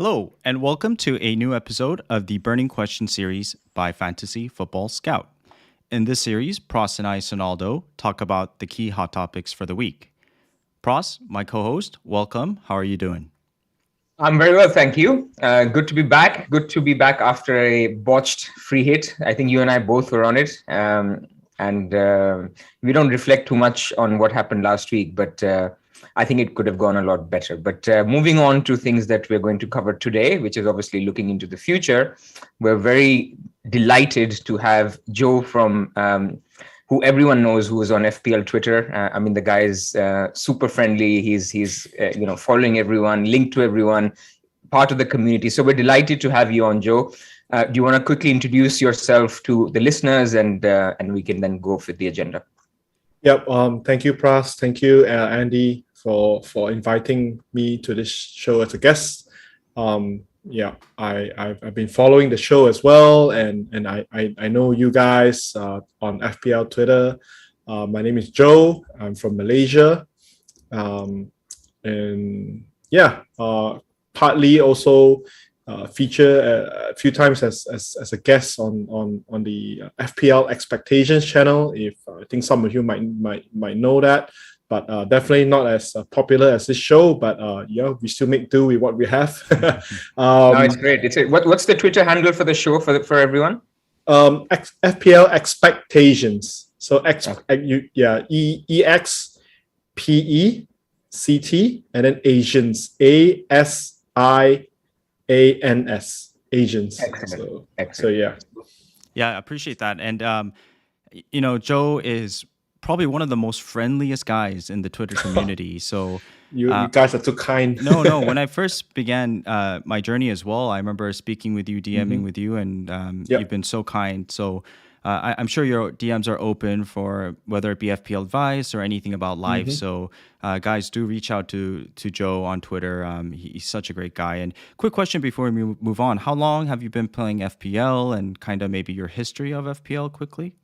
Hello, and welcome to a new episode of the Burning Question series by Fantasy Football Scout. In this series, Pras and I, Sonaldo, talk about the key hot topics for the week. Pras, my co-host, welcome. How are you doing? I'm very well, thank you. Good to be back. Good to be back after a botched free hit. I think you and I both were on it. And we don't reflect too much on what happened last week, but I think it could have gone a lot better. But moving on to things that we're going to cover today, which is obviously looking into the future, we're very delighted to have Zhou from who everyone knows, who is on FPL Twitter. I mean, the guy is super friendly. He's following everyone, linked to everyone, part of the community. So we're delighted to have you on, Zhou. Do you want to quickly introduce yourself to the listeners, and we can then go with the agenda? Yep. Thank you, Pras. Thank you, Andy, for inviting me to this show as a guest. I've been following the show as well, and I know you guys on FPL Twitter. My name is Zhou. I'm from Malaysia, partly also feature a few times as a guest on the FPL Expectations channel. If I think some of you might know that. But definitely not as popular as this show. But we still make do with what we have. No, it's great. What's the Twitter handle for the show for everyone? FPL Expectations. So EXPECT and then Asians. ASIANS. Asians. Excellent. So yeah. Yeah, I appreciate that. And Zhou is probably one of the most friendliest guys in the Twitter community. So you guys are too kind. No. When I first began my journey as well, I remember speaking with you, DMing with you, and you've been so kind. So I'm sure your DMs are open for whether it be FPL advice or anything about life. So guys, do reach out to Zhou on Twitter. He's such a great guy. And quick question before we move on. How long have you been playing FPL, and kind of maybe your history of FPL quickly?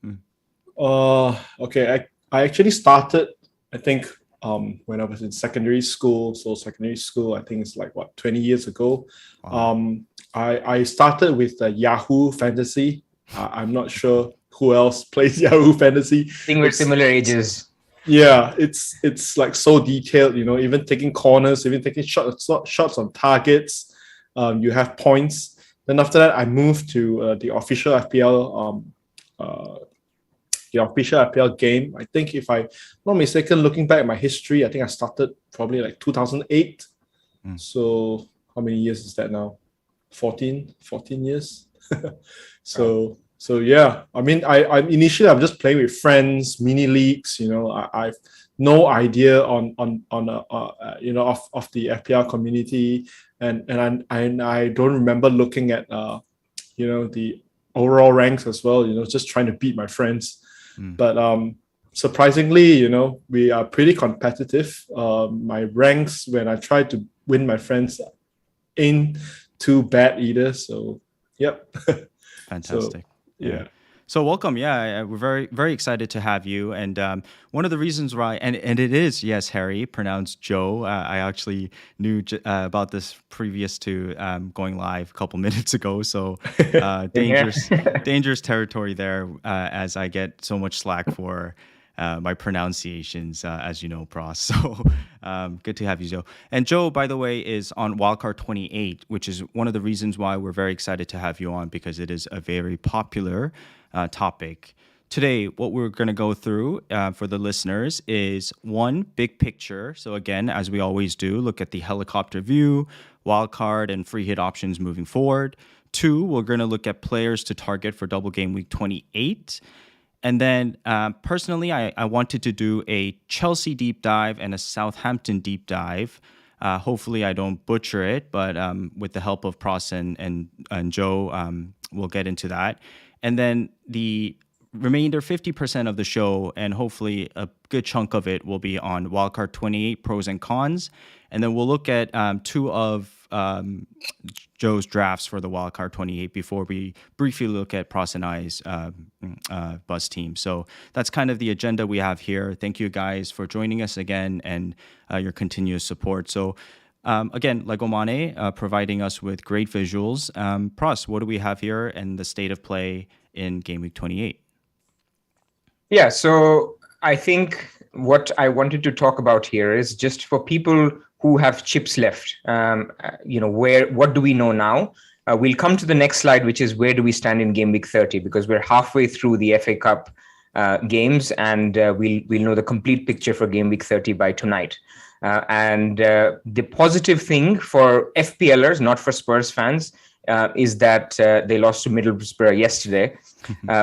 Okay. I actually started, I think, when I was in secondary school. So secondary school, I think it's like 20 years ago. Wow. I started with Yahoo Fantasy. I'm not sure who else plays Yahoo Fantasy. I think we're similar ages. Yeah, it's like so detailed. Even taking corners, even taking shots on targets. You have points. Then after that, I moved to the official FPL. The official FPL game. I think if I'm not mistaken, looking back at my history, I think I started probably like 2008. So how many years is that now? 14 years. So yeah. I mean, I initially I'm just playing with friends, mini leagues. I've no idea of the FPL community, and I don't remember looking at the overall ranks as well. Just trying to beat my friends. But surprisingly, we are pretty competitive. My ranks when I try to win my friends ain't too bad either. So, yep. Fantastic. Yeah. So welcome. Yeah, we're very, very excited to have you. And one of the reasons why, and it is, yes, Harry, pronounced Zhou. I actually knew about this previous to going live a couple minutes ago. So dangerous territory there, as I get so much slack for my pronunciations, as you know, Pras. So good to have you, Zhou. And Zhou, by the way, is on Wildcard28, which is one of the reasons why we're very excited to have you on, because it is a very popular topic. Today, what we're going to go through for the listeners is one, big picture. So again, as we always do, look at the helicopter view, wildcard and free hit options moving forward. 2, we're going to look at players to target for double game week 28. And then personally, I wanted to do a Chelsea deep dive and a Southampton deep dive. Hopefully I don't butcher it, but with the help of Pras and Zhou, we'll get into that. And then the remainder 50% of the show, and hopefully a good chunk of it, will be on Wildcard 28 pros and cons. And then we'll look at 2 of Zhou's drafts for the Wildcard 28 before we briefly look at Pras and I's buzz team. So that's kind of the agenda we have here. Thank you guys for joining us again and your continuous support. So Again, Lego Mane providing us with great visuals. Pras, what do we have here and the state of play in Gameweek 28? Yeah, so I think what I wanted to talk about here is just for people who have chips left. What do we know now? We'll come to the next slide, which is where do we stand in Gameweek 30, because we're halfway through the FA Cup games, and we'll know the complete picture for Gameweek 30 by tonight. The positive thing for FPLers, not for Spurs fans, is that they lost to Middlesbrough yesterday,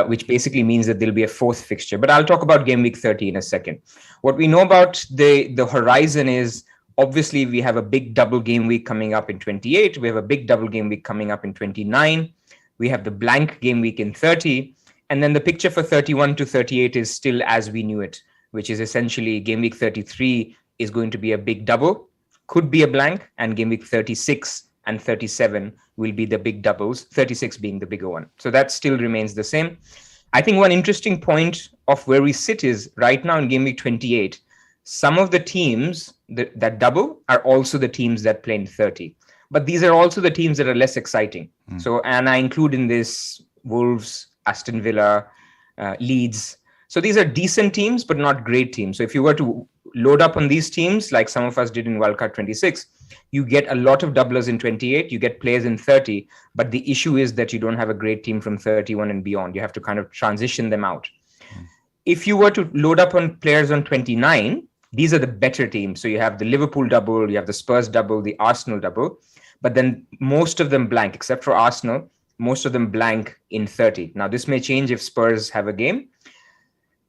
which basically means that there'll be a fourth fixture. But I'll talk about Gameweek 30 in a second. What we know about the horizon is, obviously, we have a big double game week coming up in 28. We have a big double game week coming up in 29. We have the blank game week in 30. And then the picture for 31 to 38 is still as we knew it, which is essentially game week 33 is going to be a big double, could be a blank, and game week 36 and 37 will be the big doubles, 36 being the bigger one. So that still remains the same. I think one interesting point of where we sit is right now in game week 28, some of the teams that double are also the teams that play in 30. But these are also the teams that are less exciting. So, and I include in this Wolves, Aston Villa, Leeds. So these are decent teams, but not great teams. So if you were to load up on these teams, like some of us did in Wildcard 26, you get a lot of doublers in 28, you get players in 30, but the issue is that you don't have a great team from 31 and beyond. You have to kind of transition them out. If you were to load up on players on 29, these are the better teams. So you have the Liverpool double, you have the Spurs double, the Arsenal double, but then most of them blank, except for Arsenal, most of them blank in 30. Now, this may change if Spurs have a game.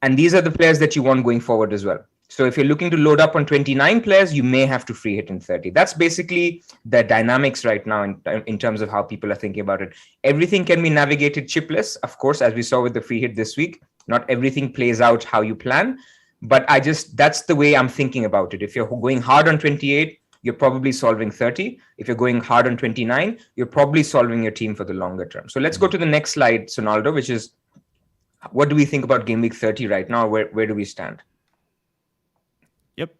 And these are the players that you want going forward as well. So if you're looking to load up on 29 players, you may have to free hit in 30. That's basically the dynamics right now in terms of how people are thinking about it. Everything can be navigated chipless, of course, as we saw with the free hit this week. Not everything plays out how you plan. But that's the way I'm thinking about it. If you're going hard on 28, you're probably solving 30. If you're going hard on 29, you're probably solving your team for the longer term. So let's go to the next slide, Sonaldo, which is what do we think about Game Week 30 right now? Where do we stand? Yep.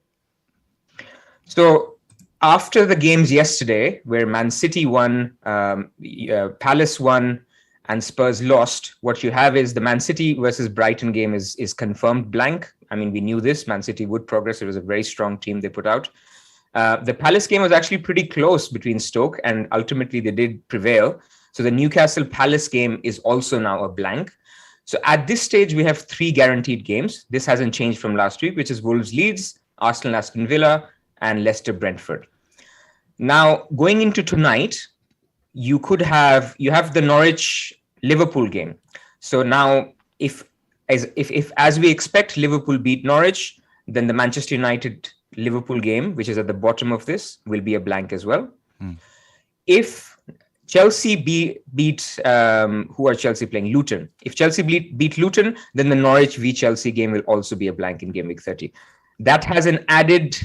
So after the games yesterday, where Man City won, Palace won, and Spurs lost, what you have is the Man City versus Brighton game is confirmed blank. I mean, we knew this. Man City would progress. It was a very strong team they put out. The Palace game was actually pretty close between Stoke, and ultimately they did prevail. So the Newcastle Palace game is also now a blank. So at this stage, we have 3 guaranteed games. This hasn't changed from last week, which is Wolves Leeds, Arsenal Aston Villa, and Leicester Brentford. Now, going into tonight, you have the Norwich Liverpool game. So now, if as we expect, Liverpool beat Norwich, then the Manchester United Liverpool game, which is at the bottom of this, will be a blank as well. If Chelsea beat who are Chelsea playing? Luton. If Chelsea beat Luton, then the Norwich v Chelsea game will also be a blank in Game Week 30. That has an added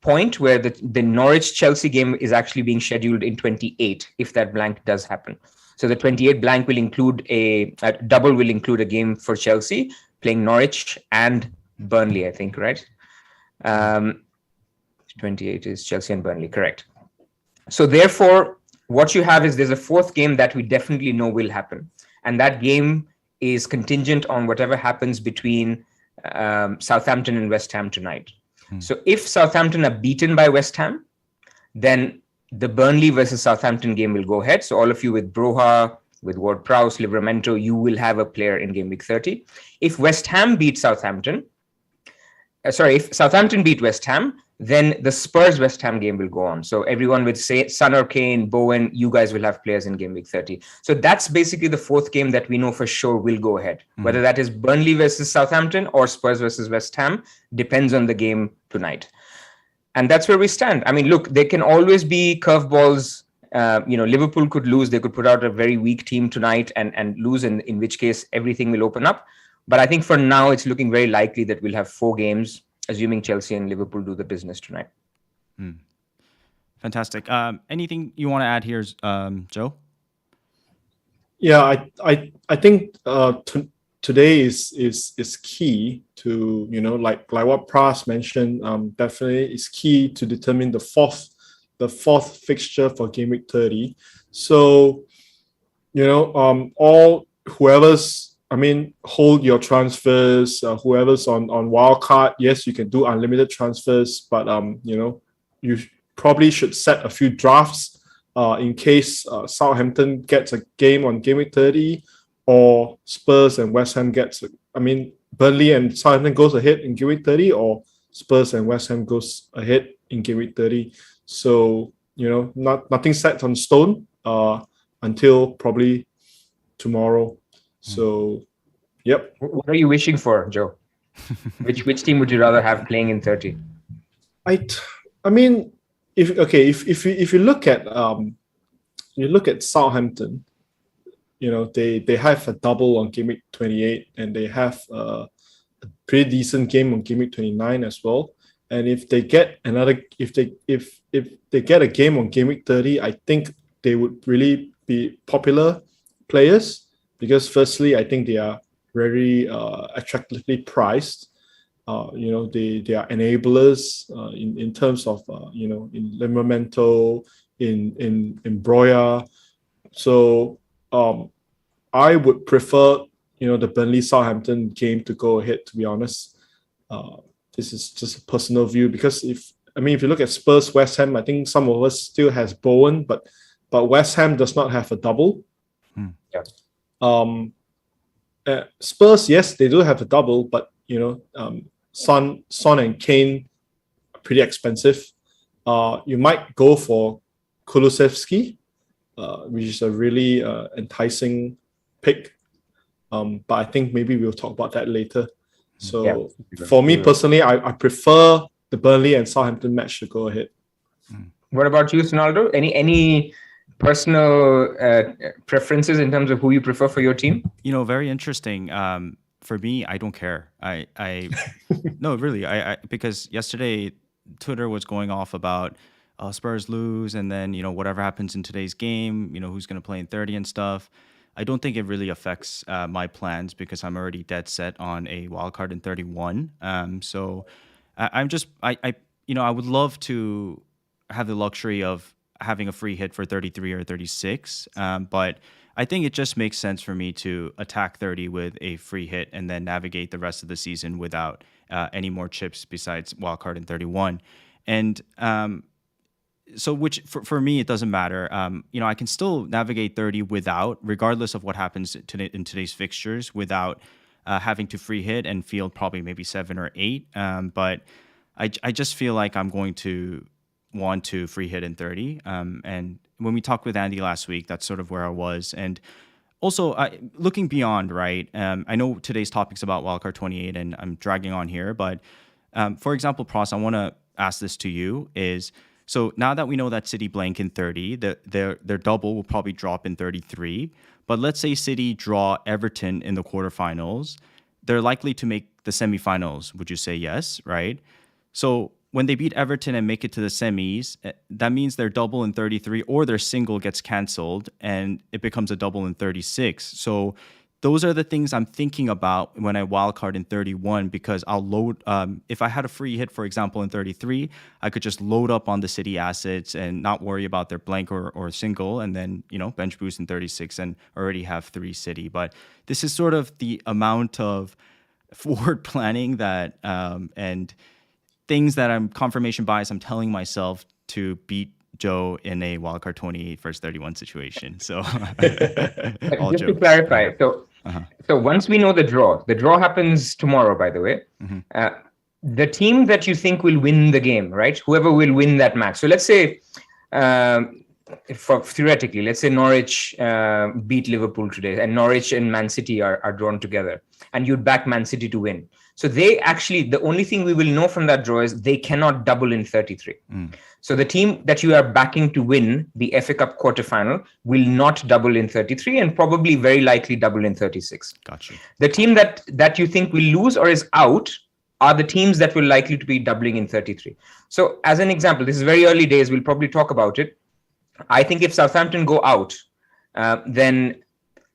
point where the Norwich Chelsea game is actually being scheduled in 28 if that blank does happen. So the 28 blank will include a double will include a game for Chelsea playing Norwich and Burnley, I think, right? 28 is Chelsea and Burnley, correct. So therefore, what you have is there's a fourth game that we definitely know will happen. And that game is contingent on whatever happens between Southampton and West Ham tonight. So if Southampton are beaten by West Ham, then the Burnley versus Southampton game will go ahead. So all of you with Broha, with Ward-Prowse, Livramento, you will have a player in Game Week 30. If West Ham beat Southampton, if Southampton beat West Ham, then the Spurs-West Ham game will go on. So everyone would say Son or Kane, Bowen, you guys will have players in Game Week 30. So that's basically the fourth game that we know for sure will go ahead. Whether that is Burnley versus Southampton or Spurs versus West Ham depends on the game tonight. And that's where we stand. I mean, look, there can always be curveballs. Liverpool could lose. They could put out a very weak team tonight and lose, in which case everything will open up. But I think for now, it's looking very likely that we'll have 4 games, assuming Chelsea and Liverpool do the business tonight. Fantastic. Anything you want to add here, Zhou? Yeah, I think today is key to, like what Pras mentioned, definitely is key to determine the fourth the fourth fixture for game week 30. So, all whoever's, hold your transfers, whoever's on wildcard, yes, you can do unlimited transfers, but, you probably should set a few drafts in case Southampton gets a game on game week 30, or Spurs and West Ham Burnley and Southampton goes ahead in game week 30, or Spurs and West Ham goes ahead in game week 30. So, nothing set on stone until probably tomorrow. So, yep. What are you wishing for, Joe? Which team would you rather have playing in 30? If you look at Southampton, they have a double on game week 28, and they have a pretty decent game on game week 29 as well. And if they get if they get a game on game week 30, I think they would really be popular players, because firstly, I think they are very attractively priced. They are enablers in terms of in Livramento, in Broya. So I would prefer the Burnley Southampton game to go ahead, to be honest. This is just a personal view, because if you look at Spurs West Ham, I think some of us still has Bowen, but West Ham does not have a double. Spurs, yes, they do have a double, but Son and Kane are pretty expensive. You might go for Kulusevski, which is a really enticing pick. But I think maybe we'll talk about that later. So for me personally, I prefer the Burnley and Southampton match to go ahead. What about you, Sonaldo? Any personal preferences in terms of who you prefer for your team? Very interesting. For me, I don't care. No, really. Because yesterday Twitter was going off about Spurs lose, and then whatever happens in today's game, who's going to play in 30 and stuff. I don't think it really affects my plans, because I'm already dead set on a wild card in 31. So I would love to have the luxury of having a free hit for 33 or 36. But I think it just makes sense for me to attack 30 with a free hit and then navigate the rest of the season without any more chips besides wildcard in 31. And so which for me, it doesn't matter. I can still navigate 30 without, regardless of what happens in today's fixtures, without having to free hit and field probably maybe 7 or 8. But I just feel like I'm going to want to free hit in 30. And when we talked with Andy last week, that's sort of where I was. And also looking beyond, right? I know today's topic's about wildcard 28, and I'm dragging on here, but for example, Pras, I want to ask this to you is, so now that we know that City blank in 30, their double will probably drop in 33. But let's say City draw Everton in the quarterfinals, they're likely to make the semifinals. Would you say yes, right? So when they beat Everton and make it to the semis, that means their double in 33 or their single gets canceled and it becomes a double in 36. So those are the things I'm thinking about when I wildcard in 31, because I'll load, if I had a free hit, for example, in 33, I could just load up on the City assets and not worry about their blank or single, and then, bench boost in 36 and already have 3 City. But this is sort of the amount of forward planning that, and things that I'm confirmation bias, I'm telling myself to beat Zhou in a wildcard 28 versus 31 situation. So just to clarify, so once we know the draw happens tomorrow, by the way. The team that you think will win the game, right? Whoever will win that match. So let's say, theoretically, let's say Norwich beat Liverpool today, and Norwich and Man City are drawn together, and you'd back Man City to win. So they actually, the only thing we will know from that draw is they cannot double in 33. So the team that you are backing to win the FA Cup quarterfinal will not double in 33 and probably very likely double in 36. Gotcha. The team that you think will lose or is out are the teams that will likely to be doubling in 33. So as an example, this is very early days, we'll probably talk about it. I think if Southampton go out, then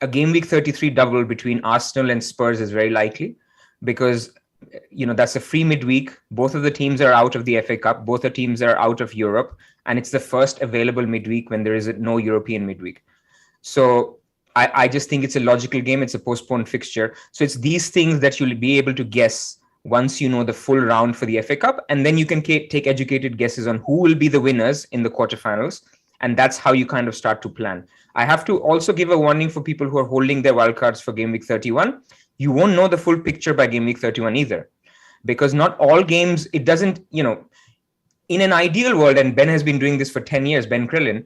a game week 33 double between Arsenal and Spurs is very likely, because that's a free midweek. Both of the teams are out of the FA Cup. Both the teams are out of Europe. And it's the first available midweek when there is no European midweek. So I just think it's a logical game. It's a postponed fixture. So it's these things that you'll be able to guess once you know the full round for the FA Cup. And then you can take educated guesses on who will be the winners in the quarterfinals. And that's how you kind of start to plan. I have to also give a warning for people who are holding their wildcards for Game Week 31. You won't know the full picture by Game Week 31 either. Because not all games, it doesn't, in an ideal world, and Ben has been doing this for 10 years, Ben Krillin,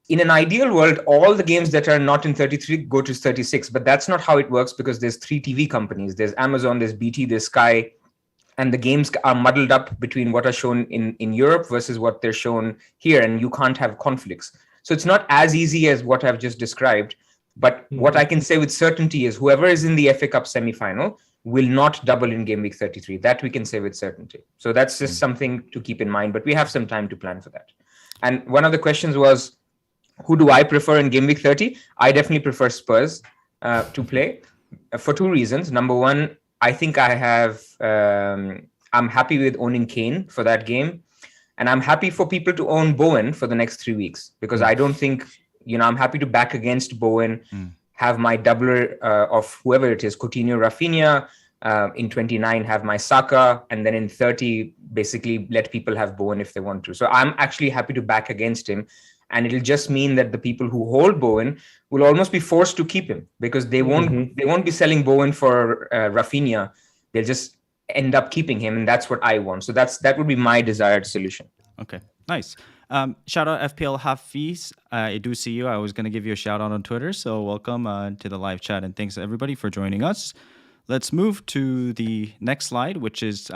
in an ideal world, all the games that are not in 33 go to 36, but that's not how it works because there's 3 TV companies. There's Amazon, there's BT, there's Sky, and the games are muddled up between what are shown in Europe versus what they're shown here, and you can't have conflicts. So it's not as easy as what I've just described, but what I can say with certainty is whoever is in the FA Cup semi-final will not double in Game Week 33. That we can say with certainty. So that's just something to keep in mind, but we have some time to plan for that. And one of the questions was, who do I prefer in Game Week 30? I definitely prefer Spurs to play for 2 reasons. Number one, I think I'm happy with owning Kane for that game. And I'm happy for people to own Bowen for the next 3 weeks because I don't think, I'm happy to back against Bowen, have my doubler of whoever it is, Coutinho, Rafinha, in 29 have my Saka, and then in 30 basically let people have Bowen if they want to. So I'm actually happy to back against him. And it'll just mean that the people who hold Bowen will almost be forced to keep him because they won't be selling Bowen for Rafinha. They'll just end up keeping him, and that's what I want. So that would be my desired solution. Okay, nice. Shout out FPL Hafiz. I do see you. I was going to give you a shout out on Twitter. So welcome to the live chat, and thanks everybody for joining us. Let's move to the next slide, which is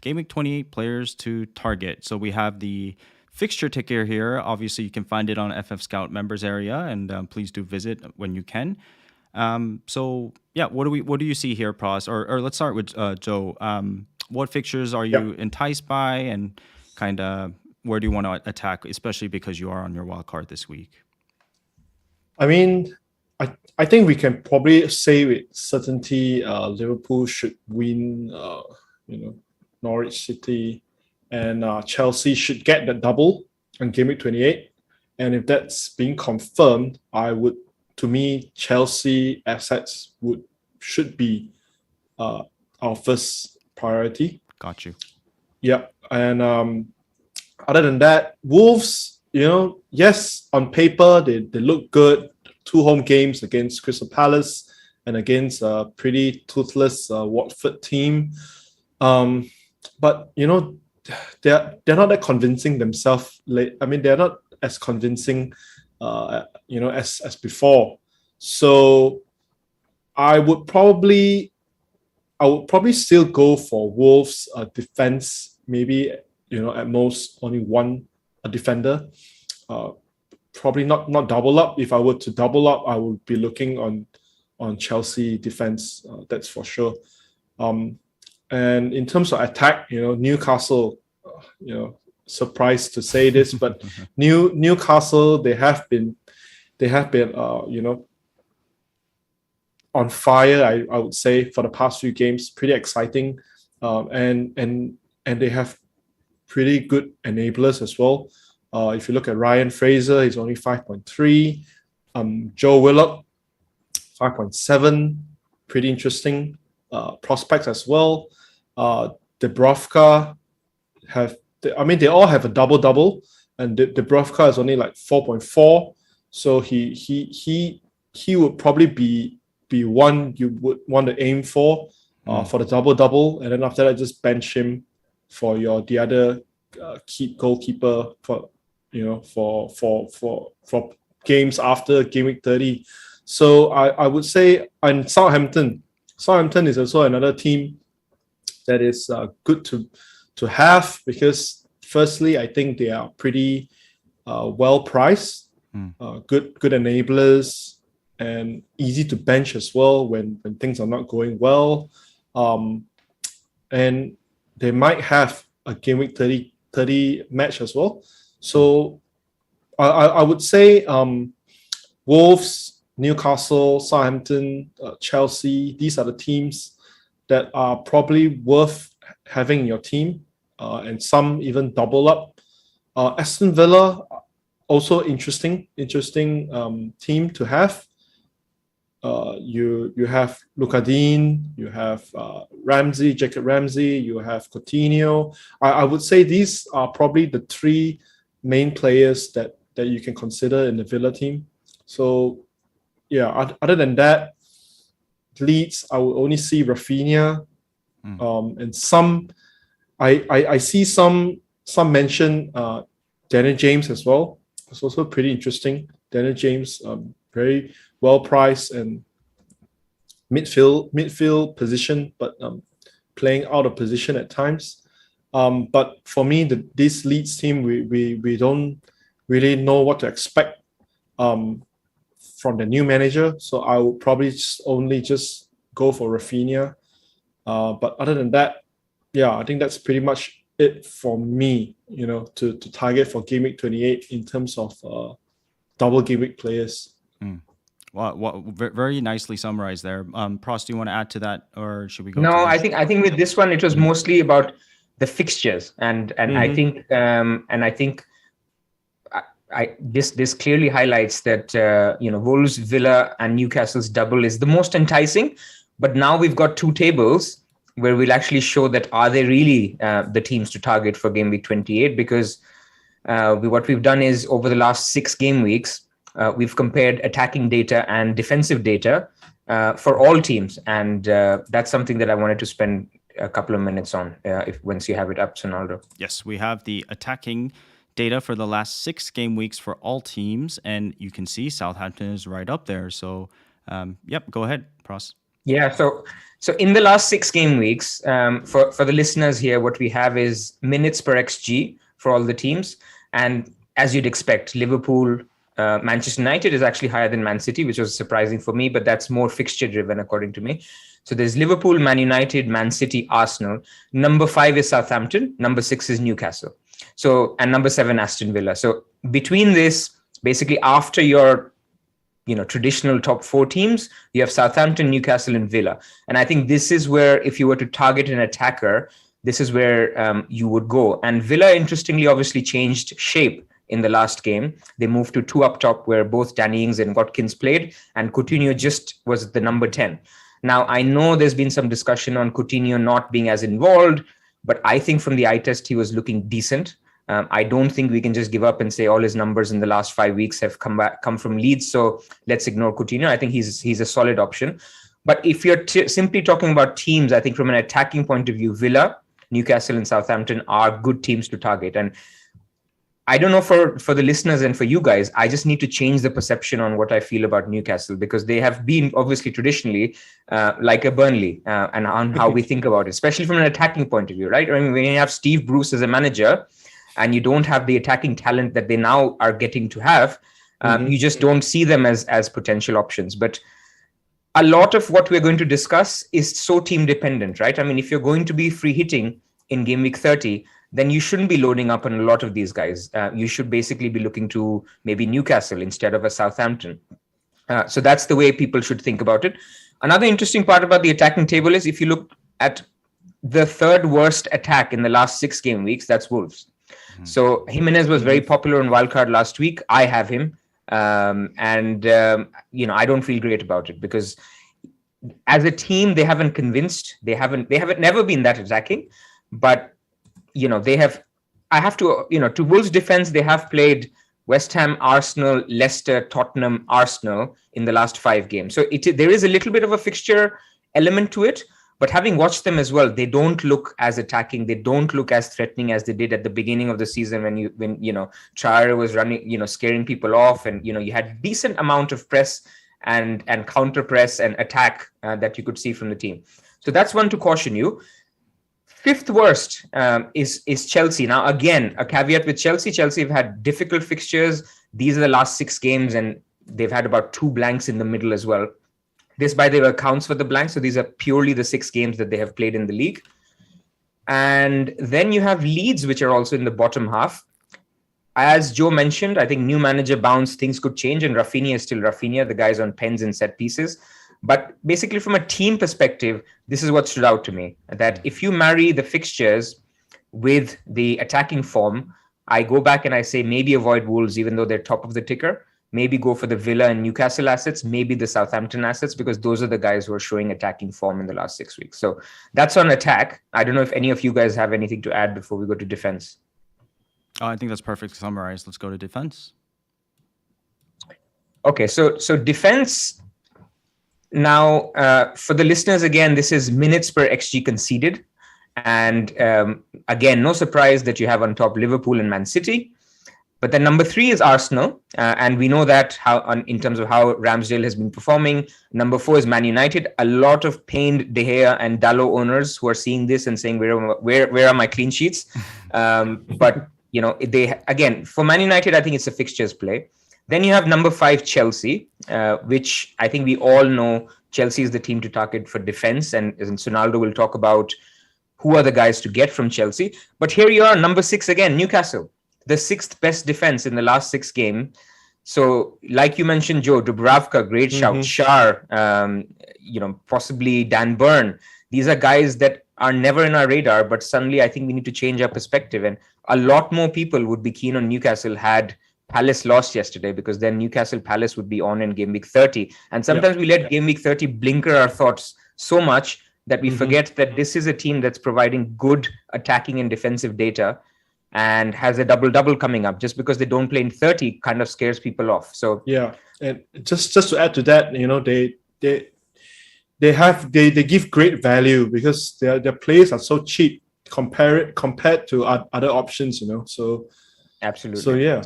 Game Week 28 players to target. So we have the fixture ticker here. Obviously, you can find it on FF Scout members area, and please do visit when you can. So yeah, what do you see here, Pras? Or let's start with Zhou. What fixtures are you enticed by, and kind of where do you want to attack, especially because you are on your wild card this week? I mean, I think we can probably say with certainty Liverpool should win. Norwich City. And Chelsea should get the double on Game Week 28. And if that's being confirmed, to me, Chelsea assets should be our first priority. Got you. Yeah. And other than that, Wolves, yes, on paper, they look good. 2 home games against Crystal Palace and against a pretty toothless Watford team. But, they're not that convincing themselves. I mean, they're not as convincing, as before. So I would probably still go for Wolves defense. Maybe at most only one defender. Probably not double up. If I were to double up, I would be looking on Chelsea defense. That's for sure. And in terms of attack, Newcastle, surprised to say this, but Newcastle, they have been, on fire. I would say for the past few games, pretty exciting, and they have pretty good enablers as well. If you look at Ryan Fraser, he's only 5.3. Joe Willock, 5.7, pretty interesting prospects as well. Dubravka they all have a double, and Dubravka is only like 4.4. So he would probably be one you would want to aim for the double, and then after that just bench him for the other goalkeeper for games after Game Week 30. So I would say, and Southampton is also another team that is good to have, because firstly, I think they are pretty well priced, good enablers, and easy to bench as well when things are not going well. And they might have a Game Week 30 match as well. So I would say Wolves, Newcastle, Southampton, Chelsea, these are the teams that are probably worth having in your team, and some even double up. Aston Villa, also interesting team to have. You have Luka Dean, you have Ramsey, Jacob Ramsey, you have Coutinho. I would say these are probably the three main players that you can consider in the Villa team. So yeah, other than that, Leeds, I will only see Rafinha, and some. I see some mention Daniel James as well. It's also pretty interesting. Daniel James, very well priced and midfield position, but playing out of position at times. But for me, this Leeds team, we don't really know what to expect from the new manager. So I would probably only go for Rafinha. But other than that, yeah, I think that's pretty much it for me, to target for Gameweek 28 in terms of double Gameweek players. Well, very nicely summarized there. Pras, do you want to add to that, or should we go? No, I think with this one, it was mostly about the fixtures, and I think this clearly highlights that Wolves, Villa, and Newcastle's double is the most enticing. But now we've got two tables where we'll actually show that are they really the teams to target for Game Week 28, because what we've done is over the last 6 game weeks, we've compared attacking data and defensive data for all teams. And that's something that I wanted to spend a couple of minutes on once you have it up, Sonaldo. Yes, we have the attacking data for the last 6 game weeks for all teams. And you can see Southampton is right up there. So, go ahead, Pras. Yeah, so in the last 6 game weeks, for the listeners here, what we have is minutes per XG for all the teams. And as you'd expect, Liverpool, Manchester United is actually higher than Man City, which was surprising for me, but that's more fixture driven according to me. So there's Liverpool, Man United, Man City, Arsenal. Number 5 is Southampton. Number 6 is Newcastle. So, and number 7, Aston Villa. So between this, basically after your traditional top 4 teams, you have Southampton, Newcastle, and Villa. And I think this is where, if you were to target an attacker, this is where you would go. And Villa, interestingly, obviously changed shape in the last game. They moved to 2 up top, where both Danny Ings and Watkins played, and Coutinho just was the number 10. Now, I know there's been some discussion on Coutinho not being as involved, but I think from the eye test, he was looking decent. I don't think we can just give up and say all his numbers in the last 5 weeks have come from Leeds, so let's ignore Coutinho. I think he's a solid option. But if you're simply talking about teams, I think from an attacking point of view, Villa, Newcastle, and Southampton are good teams to target. And I don't know for the listeners and for you guys, I just need to change the perception on what I feel about Newcastle, because they have been obviously traditionally like a Burnley and on how we think about it, especially from an attacking point of view, right? I mean, when you have Steve Bruce as a manager, and you don't have the attacking talent that they now are getting to have, you just don't see them as potential options. But a lot of what we're going to discuss is so team dependent, right? I mean, if you're going to be free hitting in Game Week 30, then you shouldn't be loading up on a lot of these guys. You should basically be looking to maybe Newcastle instead of a Southampton. So that's the way people should think about it. Another interesting part about the attacking table is if you look at the 3rd worst attack in the last 6 game weeks, that's Wolves. So Jimenez was very popular on Wildcard last week. I have him. I don't feel great about it, because as a team, they haven't convinced. They haven't never been that attacking, but to Wolves' defense, they have played West Ham, Arsenal, Leicester, Tottenham, Arsenal in the last 5 games. So there is a little bit of a fixture element to it. But having watched them as well, they don't look as attacking. They don't look as threatening as they did at the beginning of the season when Traore was running, scaring people off, and you had decent amount of press and counter press and attack that you could see from the team. So that's one to caution you. 5th worst is Chelsea. Now, again, a caveat with Chelsea. Chelsea have had difficult fixtures. These are the last 6 games, and they've had about 2 blanks in the middle as well. This, by the way, accounts for the blanks. So these are purely the 6 games that they have played in the league. And then you have Leeds, which are also in the bottom half. As Joe mentioned, I think new manager bounce, things could change. And Rafinha is still Rafinha. The guy's on pens and set pieces. But basically, from a team perspective, this is what stood out to me, that if you marry the fixtures with the attacking form, I go back and I say maybe avoid Wolves, even though they're top of the ticker. Maybe go for the Villa and Newcastle assets, maybe the Southampton assets, because those are the guys who are showing attacking form in the last 6 weeks. So that's on attack. I don't know if any of you guys have anything to add before we go to defense. Oh, I think that's perfect summarized. Let's go to defense. Okay, so defense. Now, for the listeners, again, this is minutes per XG conceded. And again, no surprise that you have on top Liverpool and Man City. But then number 3 is Arsenal. And we know that in terms of how Ramsdale has been performing. Number 4 is Man United. A lot of pained De Gea and Dalot owners who are seeing this and saying, where are my clean sheets? But, again, for Man United, I think it's a fixtures play. Then you have number 5, Chelsea, which I think we all know Chelsea is the team to target for defense. And Sonaldo will talk about who are the guys to get from Chelsea. But here you are, number 6 again, Newcastle, the 6th best defense in the last 6 games. So like you mentioned, Joe, Dubravka, great shout. Schär, possibly Dan Burn. These are guys that are never in our radar, but suddenly I think we need to change our perspective. And a lot more people would be keen on Newcastle had Palace lost yesterday, because then Newcastle Palace would be on in Game Week 30. And sometimes we let Game Week 30 blinker our thoughts so much that we forget that this is a team that's providing good attacking and defensive data and has a double-double coming up. Just because they don't play in 30 kind of scares people off. So yeah, and just to add to that, they give great value because their players are so cheap compared to other options. So absolutely. So yeah.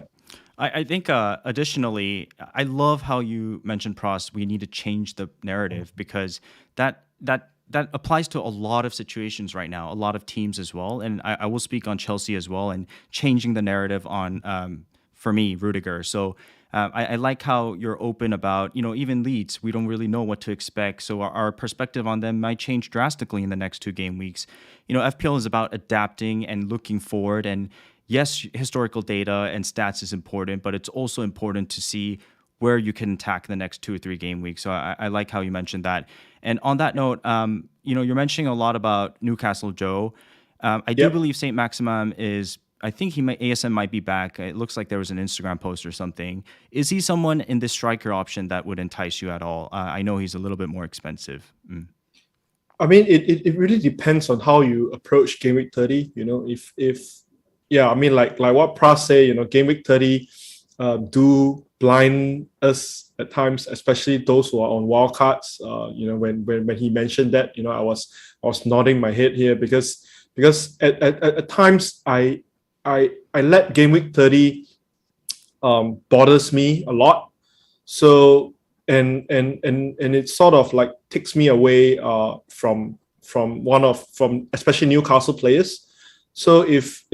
I think additionally, I love how you mentioned, Pras, we need to change the narrative, because that applies to a lot of situations right now, a lot of teams as well. And I will speak on Chelsea as well, and changing the narrative on, for me, Rudiger. So I like how you're open about, even Leeds, we don't really know what to expect. So our perspective on them might change drastically in the next 2 game weeks. FPL is about adapting and looking forward, and yes, historical data and stats is important, but it's also important to see where you can attack the next 2 or 3 game weeks. So I like how you mentioned that. And on that note, you're mentioning a lot about Newcastle, Joe. I do believe Saint Maximin is, I think ASM might be back. It looks like there was an Instagram post or something. Is he someone in this striker option that would entice you at all? I know he's a little bit more expensive. I mean, it really depends on how you approach Game Week 30. Like what Pras say, Game Week 30 do blind us at times, especially those who are on wildcards. When he mentioned that, I was nodding my head here because at times I let Game Week 30 bothers me a lot. So and it sort of like takes me away from especially Newcastle players. So if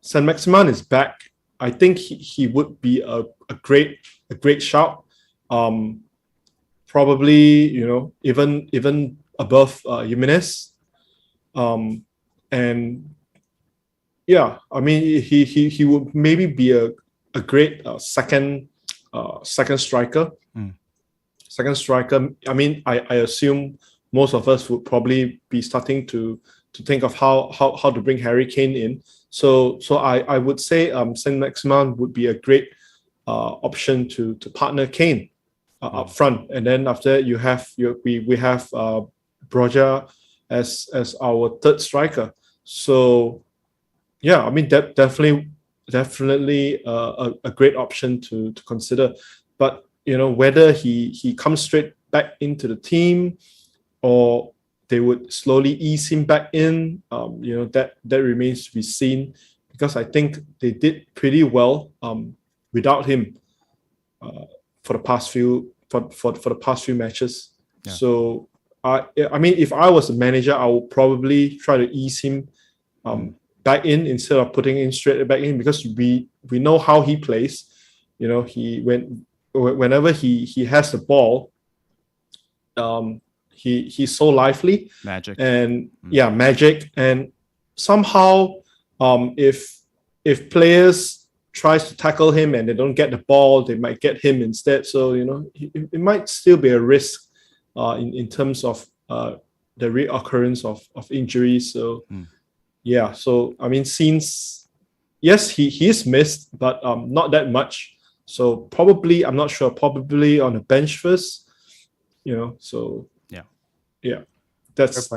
Saint Maximin is back, I think he would be a great shout. Probably even above Jimenez. And yeah, I mean he would maybe be a great second striker. Second striker. I mean, I assume most of us would probably be starting to think of how to bring Harry Kane in. So I would say Saint Maximin would be a great option to partner Kane up front, and then after that we have Broja as our third striker. So yeah, I mean definitely a great option to consider. But whether he comes straight back into the team or they would slowly ease him back in, that remains to be seen, because I think they did pretty well without him for the past few matches. Yeah. So I mean, if I was a manager, I would probably try to ease him back in instead of putting him straight back in, because we know how he plays. Whenever he has the ball, he's so lively, magic, and somehow if players tries to tackle him and they don't get the ball, they might get him instead. So it might still be a risk in terms of the reoccurrence of injuries. So yeah, so I mean, since yes, he is missed, but not that much. So probably, I'm not sure, probably on the bench first, so yeah, that's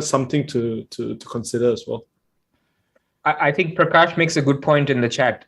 something to consider as well. I think Prakash makes a good point in the chat.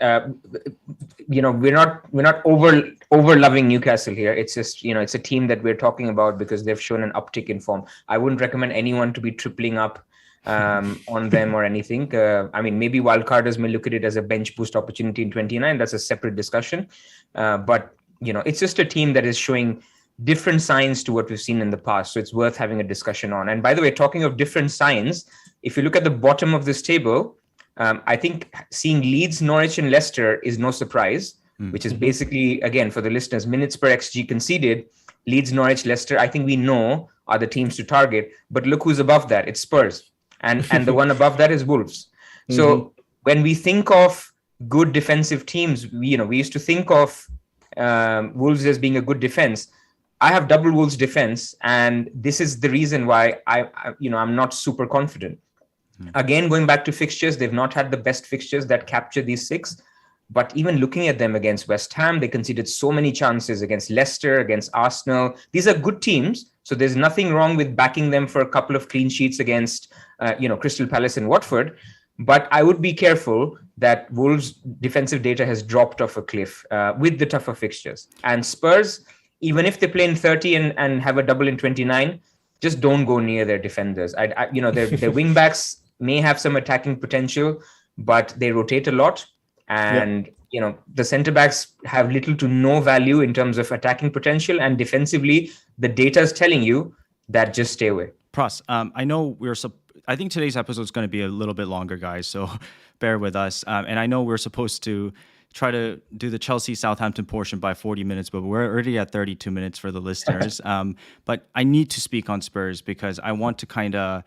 We're not over loving Newcastle here. It's just, it's a team that we're talking about because they've shown an uptick in form. I wouldn't recommend anyone to be tripling up on them or anything. I mean, maybe wildcarders may look at it as a bench boost opportunity in 29. That's a separate discussion. But it's just a team that is showing different signs to what we've seen in the past. So it's worth having a discussion on. And by the way, talking of different signs, if you look at the bottom of this table, I think seeing Leeds, Norwich, and Leicester is no surprise, which is basically, again, for the listeners, minutes per XG conceded. Leeds, Norwich, Leicester, I think we know are the teams to target. But look who's above that. It's Spurs. And the one above that is Wolves. So when we think of good defensive teams, we used to think of Wolves as being a good defense. I have double Wolves defense, and this is the reason why I'm not super confident. Again, going back to fixtures, they've not had the best fixtures that capture these 6. But even looking at them against West Ham, they conceded so many chances against Leicester, against Arsenal. These are good teams. So there's nothing wrong with backing them for a couple of clean sheets against, Crystal Palace and Watford. But I would be careful that Wolves' defensive data has dropped off a cliff with the tougher fixtures. And Spurs, even if they play in 30 and have a double in 29, just don't go near their defenders. Their wing backs may have some attacking potential, but they rotate a lot. And, the centre backs have little to no value in terms of attacking potential. And defensively, the data is telling you that just stay away. Pras, I know I think today's episode is going to be a little bit longer, guys, so bear with us. And I know we're supposed to try to do the Chelsea-Southampton portion by 40 minutes, but we're already at 32 minutes for the listeners. But I need to speak on Spurs because I want to kind of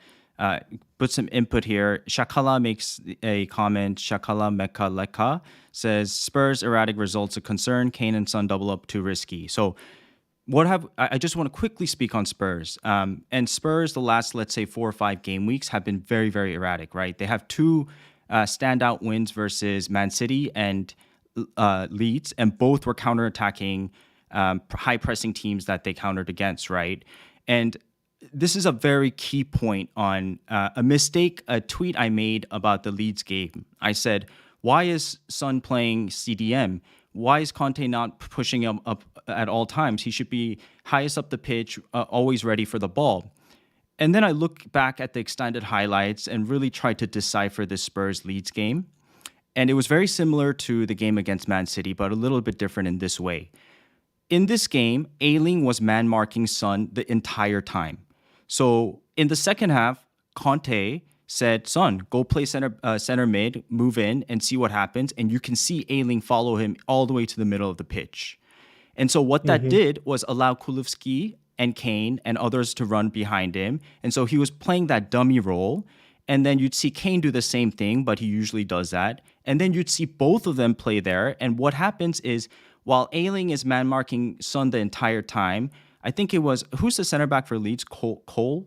put some input here. Shakala makes a comment. Shakala Mecca Leka says, Spurs erratic results a concern. Kane and Son double up too risky. So I just want to quickly speak on Spurs. And Spurs, the last, let's say, 4 or 5 game weeks have been very, very erratic, right? They have 2 standout wins versus Man City and Leeds, and both were counterattacking, high-pressing teams that they countered against, right? And this is a very key point on a tweet I made about the Leeds game. I said, why is Son playing CDM? Why is Conte not pushing him up at all times? He should be highest up the pitch, always ready for the ball. And then I look back at the extended highlights and really tried to decipher the Spurs-Leeds game. And it was very similar to the game against Man City, but a little bit different in this way. In this game, Ayling was man-marking Son the entire time. So in the second half, Conte said, Son, go play center mid, move in, and see what happens. And you can see Ayling follow him all the way to the middle of the pitch. And so what that did was allow Kulusevski and Kane and others to run behind him. And so he was playing that dummy role. And then you'd see Kane do the same thing, but he usually does that. And then you'd see both of them play there. And what happens is, while Ayling is man-marking Son the entire time, I think it was, who's the center back for Leeds? Cole? Cole,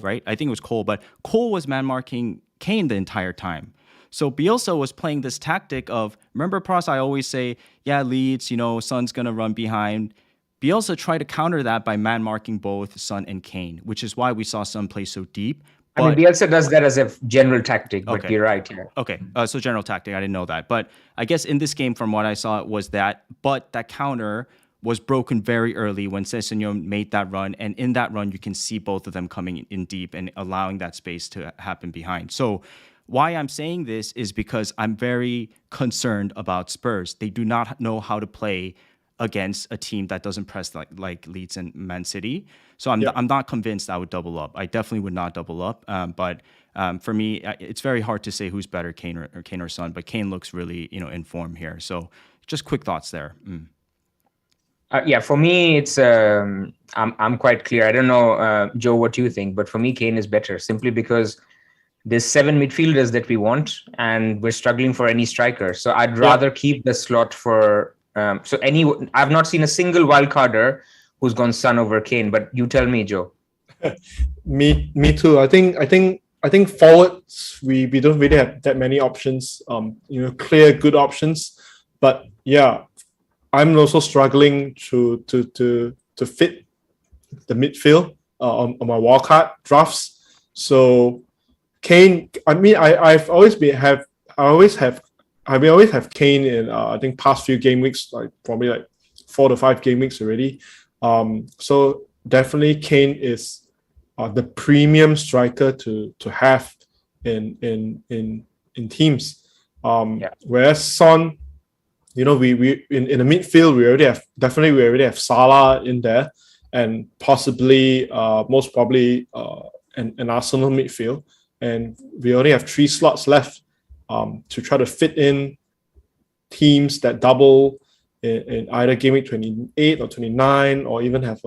right? I think it was Cole, but Cole was man-marking Kane the entire time. So Bielsa was playing this tactic of, remember, Pras, I always say, yeah, Leeds, Son's going to run behind. Bielsa tried to counter that by man-marking both Son and Kane, which is why we saw Son play so deep. But Bielsa does that as a general tactic, but you're right. Yeah. Okay, so general tactic, I didn't know that. But I guess in this game, from what I saw, it was that. But that counter was broken very early when Sessegnon made that run. And in that run, you can see both of them coming in deep and allowing that space to happen behind. So why I'm saying this is because I'm very concerned about Spurs. They do not know how to play against a team that doesn't press like Leeds and Man City. So I'm not convinced I would double up. I definitely would not double up. But for me, it's very hard to say who's better, Kane or Son. But Kane looks really in form here. So just quick thoughts there. For me, it's I'm quite clear. I don't know, Joe, what you think, but for me, Kane is better simply because there's 7 midfielders that we want, and we're struggling for any striker. So I'd rather keep the slot for I've not seen a single wildcarder who's gone Son over Kane, but you tell me, Joe. Me too. I think forwards we don't really have that many options. Clear good options. But yeah, I'm also struggling to fit the midfield on my wildcard drafts. So Kane. I mean, I've always have Kane in I think past few game weeks, like probably like 4 to 5 game weeks already. So definitely Kane is the premium striker to have in teams. Whereas Son, we in the midfield we already have Salah in there, and possibly most probably an Arsenal midfield, and we only have 3 slots left to try to fit in teams that double in either game week 28 or 29, or even have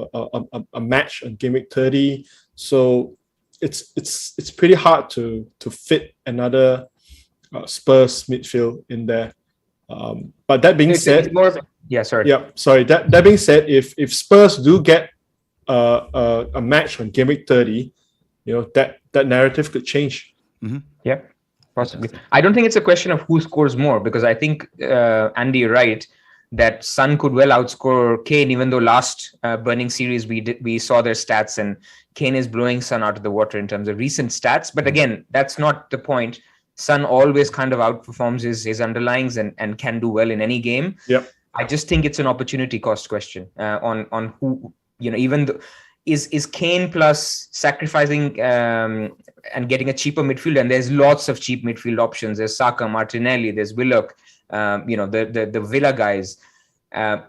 a match on game week 30. So it's pretty hard to fit another Spurs midfield in there. But that being said, That being said, if Spurs do get a match on game week 30, that narrative could change. Mm-hmm. Yeah, possibly. I don't think it's a question of who scores more, because I think Andy, you're right that Son could well outscore Kane, even though last Burning series we saw their stats and Kane is blowing Son out of the water in terms of recent stats. But again, that's not the point. Son always kind of outperforms his underlyings and can do well in any game. Yep. I just think it's an opportunity cost question on who, even though is Kane plus sacrificing and getting a cheaper midfield, and there's lots of cheap midfield options. There's Saka, Martinelli, there's Willock, the Villa guys,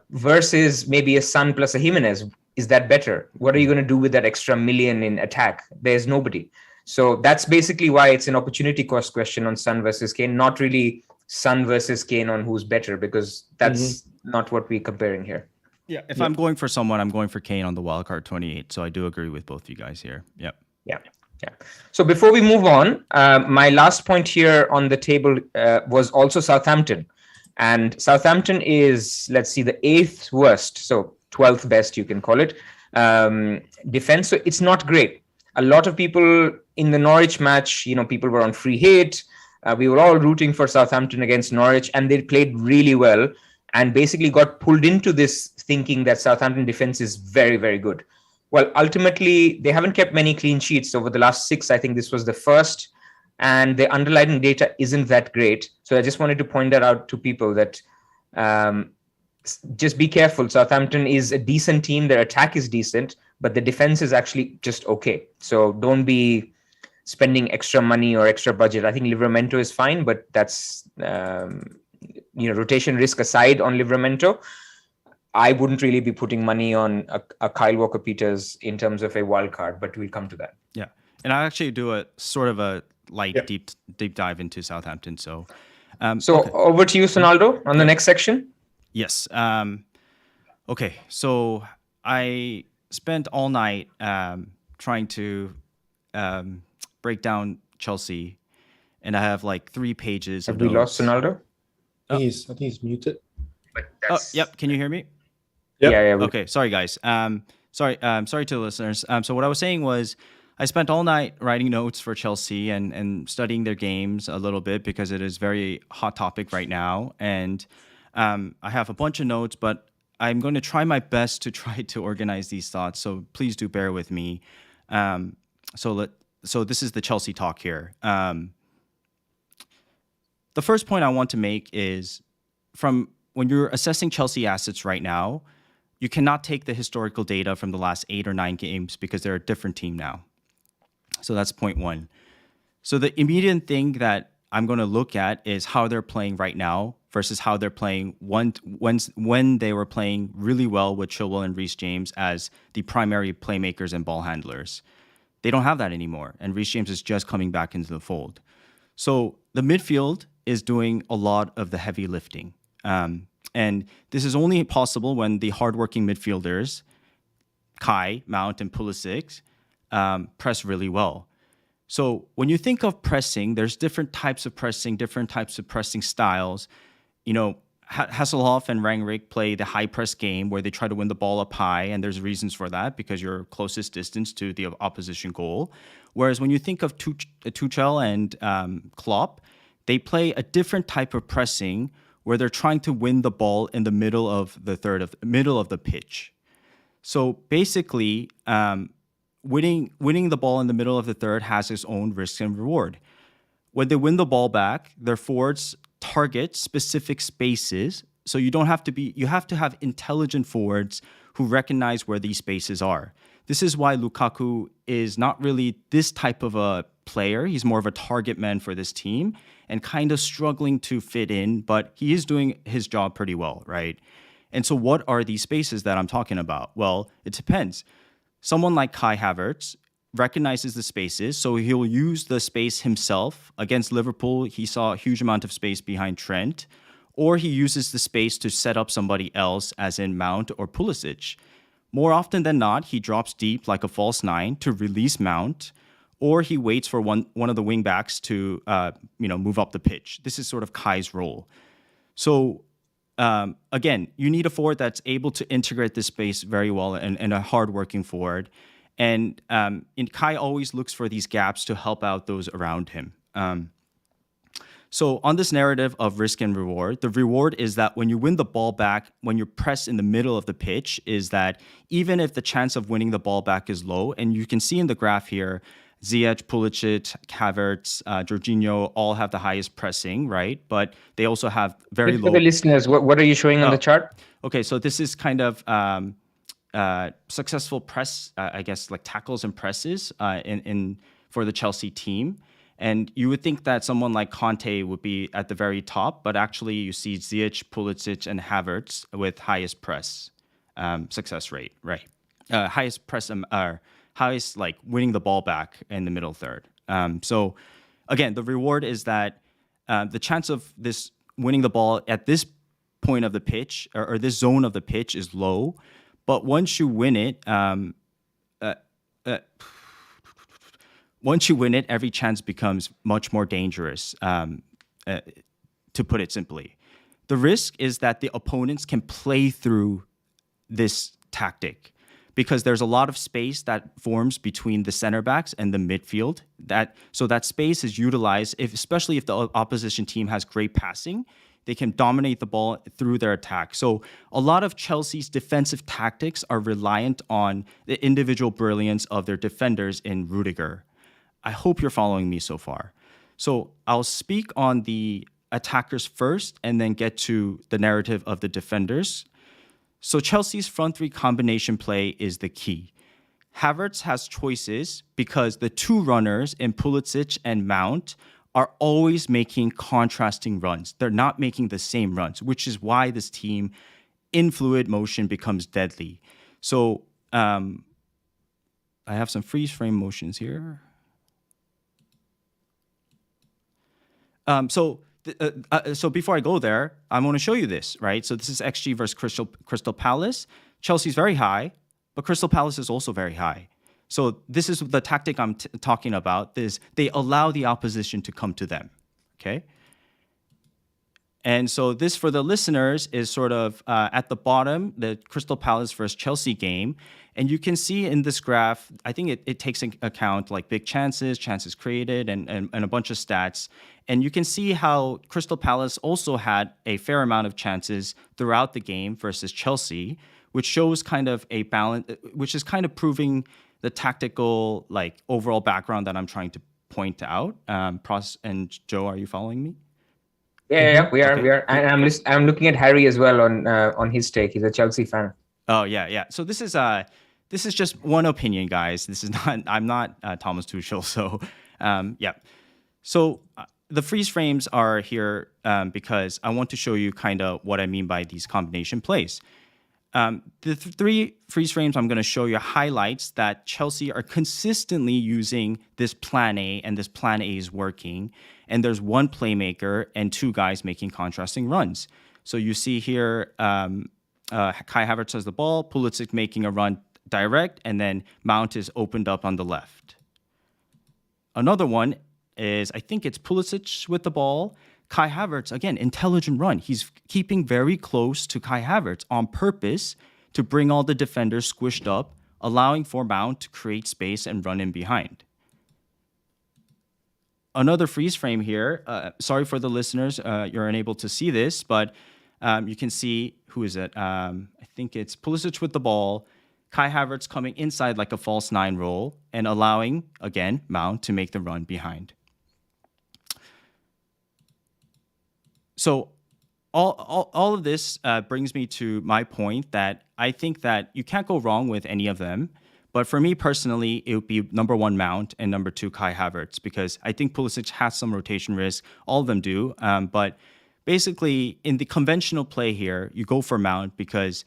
versus maybe a Son plus a Jimenez. Is that better? What are you going to do with that extra million in attack? There's nobody. So that's basically why it's an opportunity cost question on Son versus Kane, not really Son versus Kane on who's better, because that's not what we're comparing here. Yeah, if I'm going for someone, I'm going for Kane on the wildcard 28. So I do agree with both you guys here. Yep. Yeah. So before we move on, my last point here on the table was also Southampton. And Southampton is, let's see, the 8th worst, so 12th best, you can call it, defense. So it's not great. A lot of people in the Norwich match, people were on free hit. We were all rooting for Southampton against Norwich, and they played really well and basically got pulled into this thinking that Southampton defense is very, very good. Well, ultimately, they haven't kept many clean sheets over the last 6. I think this was the first, and the underlying data isn't that great. So I just wanted to point that out to people that just be careful. Southampton is a decent team. Their attack is decent, but the defense is actually just okay. So don't be spending extra money or extra budget. I think Livramento is fine, but that's, rotation risk aside on Livramento, I wouldn't really be putting money on a Kyle Walker-Peters in terms of a wild card, but we'll come to that. Yeah. And I actually do a sort of a light deep dive into Southampton. So over to you, Sonaldo, on the next section. Yes. Okay. So I spent all night trying to break down Chelsea, and I have like 3 pages. Have we lost Sonaldo? I think he's muted. Yep. Can you hear me? Yep. Yeah. Okay. Sorry, guys. Sorry to the listeners. So what I was saying was, I spent all night writing notes for Chelsea and studying their games a little bit, because it is very hot topic right now. And I have a bunch of notes, but I'm going to try my best to try to organize these thoughts. So please do bear with me. So this is the Chelsea talk here. The first point I want to make is, from when you're assessing Chelsea assets right now, you cannot take the historical data from the last 8 or 9 games, because they're a different team now. So that's point 1. So the immediate thing that I'm going to look at is how they're playing right now versus how they're playing when they were playing really well with Chilwell and Reece James as the primary playmakers and ball handlers. They don't have that anymore, and Reece James is just coming back into the fold. So the midfield is doing a lot of the heavy lifting. And this is only possible when the hardworking midfielders, Kai, Mount, and Pulisic, press really well. So when you think of pressing, there's different types of pressing styles. Hasselhoff and Rangnick play the high press game where they try to win the ball up high, and there's reasons for that because you're closest distance to the opposition goal. Whereas when you think of Tuchel and Klopp, they play a different type of pressing where they're trying to win the ball in the middle of the pitch. So basically, winning the ball in the middle of the third has its own risk and reward. When they win the ball back, their forwards target specific spaces. So you have to have intelligent forwards who recognize where these spaces are. This is why Lukaku is not really this type of a player. He's more of a target man for this team and kind of struggling to fit in, but he is doing his job pretty well, right? And so what are these spaces that I'm talking about? Well, it depends. Someone like Kai Havertz recognizes the spaces, so he'll use the space himself. Against Liverpool, he saw a huge amount of space behind Trent, or he uses the space to set up somebody else, as in Mount or Pulisic. More often than not, he drops deep like a false nine to release Mount, or he waits for one of the wingbacks to move up the pitch. This is sort of Kai's role. So again, you need a forward that's able to integrate this space very well and a hardworking forward. And Kai always looks for these gaps to help out those around him. So on this narrative of risk and reward, the reward is that when you win the ball back, when you're pressed in the middle of the pitch, is that even if the chance of winning the ball back is low, and you can see in the graph here, Ziyech, Pulisic, Havertz, Jorginho all have the highest pressing, right? But they also have very low. For the listeners, what are you showing on the chart? Okay, so this is kind of successful press, I guess, like tackles and presses for the Chelsea team. And you would think that someone like Conte would be at the very top, but actually you see Ziyech, Pulisic, and Havertz with highest press success rate, right? Highest press, highest like winning the ball back in the middle third. So again, the reward is that the chance of this winning the ball at this point of the pitch or this zone of the pitch is low, but once you win it, every chance becomes much more dangerous, to put it simply. The risk is that the opponents can play through this tactic because there's a lot of space that forms between the center backs and the midfield. So that space is utilized, especially if the opposition team has great passing. They can dominate the ball through their attack. So a lot of Chelsea's defensive tactics are reliant on the individual brilliance of their defenders in Rudiger. I hope you're following me so far. So I'll speak on the attackers first and then get to the narrative of the defenders. So Chelsea's front three combination play is the key. Havertz has choices because the two runners in Pulisic and Mount are always making contrasting runs. They're not making the same runs, which is why this team in fluid motion becomes deadly. So I have some freeze frame motions here. So before I go there, I want to show you this, right? So this is XG versus Crystal Palace. Chelsea's very high, but Crystal Palace is also very high. So this is the tactic I'm talking about. They allow the opposition to come to them, okay? And so this, for the listeners, is sort of at the bottom, the Crystal Palace versus Chelsea game. And you can see in this graph, I think it takes into account like big chances created, and a bunch of stats. And you can see how Crystal Palace also had a fair amount of chances throughout the game versus Chelsea, which shows kind of a balance, which is kind of proving the tactical, like, overall background that I'm trying to point out. Pras and Zhou, are you following me? Yeah, we are. Okay. We are. And I'm looking at Harry as well on his take. He's a Chelsea fan. Oh yeah. So this is just one opinion, guys. This is not. I'm not Thomas Tuchel. So yeah. So the freeze frames are here because I want to show you kind of what I mean by these combination plays. The three freeze frames I'm going to show you highlights that Chelsea are consistently using this plan A, and this plan A is working. And there's one playmaker and two guys making contrasting runs. So you see here, Kai Havertz has the ball, Pulisic making a run direct, and then Mount is opened up on the left. Another one is, I think it's Pulisic with the ball. Kai Havertz, again, intelligent run. He's keeping very close to Kai Havertz on purpose to bring all the defenders squished up, allowing for Mount to create space and run in behind. Another freeze frame here. Sorry for the listeners, you're unable to see this, but you can see, who is it? I think it's Pulisic with the ball, Kai Havertz coming inside like a false nine role and allowing, again, Mount to make the run behind. So all of this brings me to my point that I think that you can't go wrong with any of them. But for me personally, it would be number 1 Mount and number 2 Kai Havertz, because I think Pulisic has some rotation risk. All of them do. But basically, in the conventional play here, you go for Mount because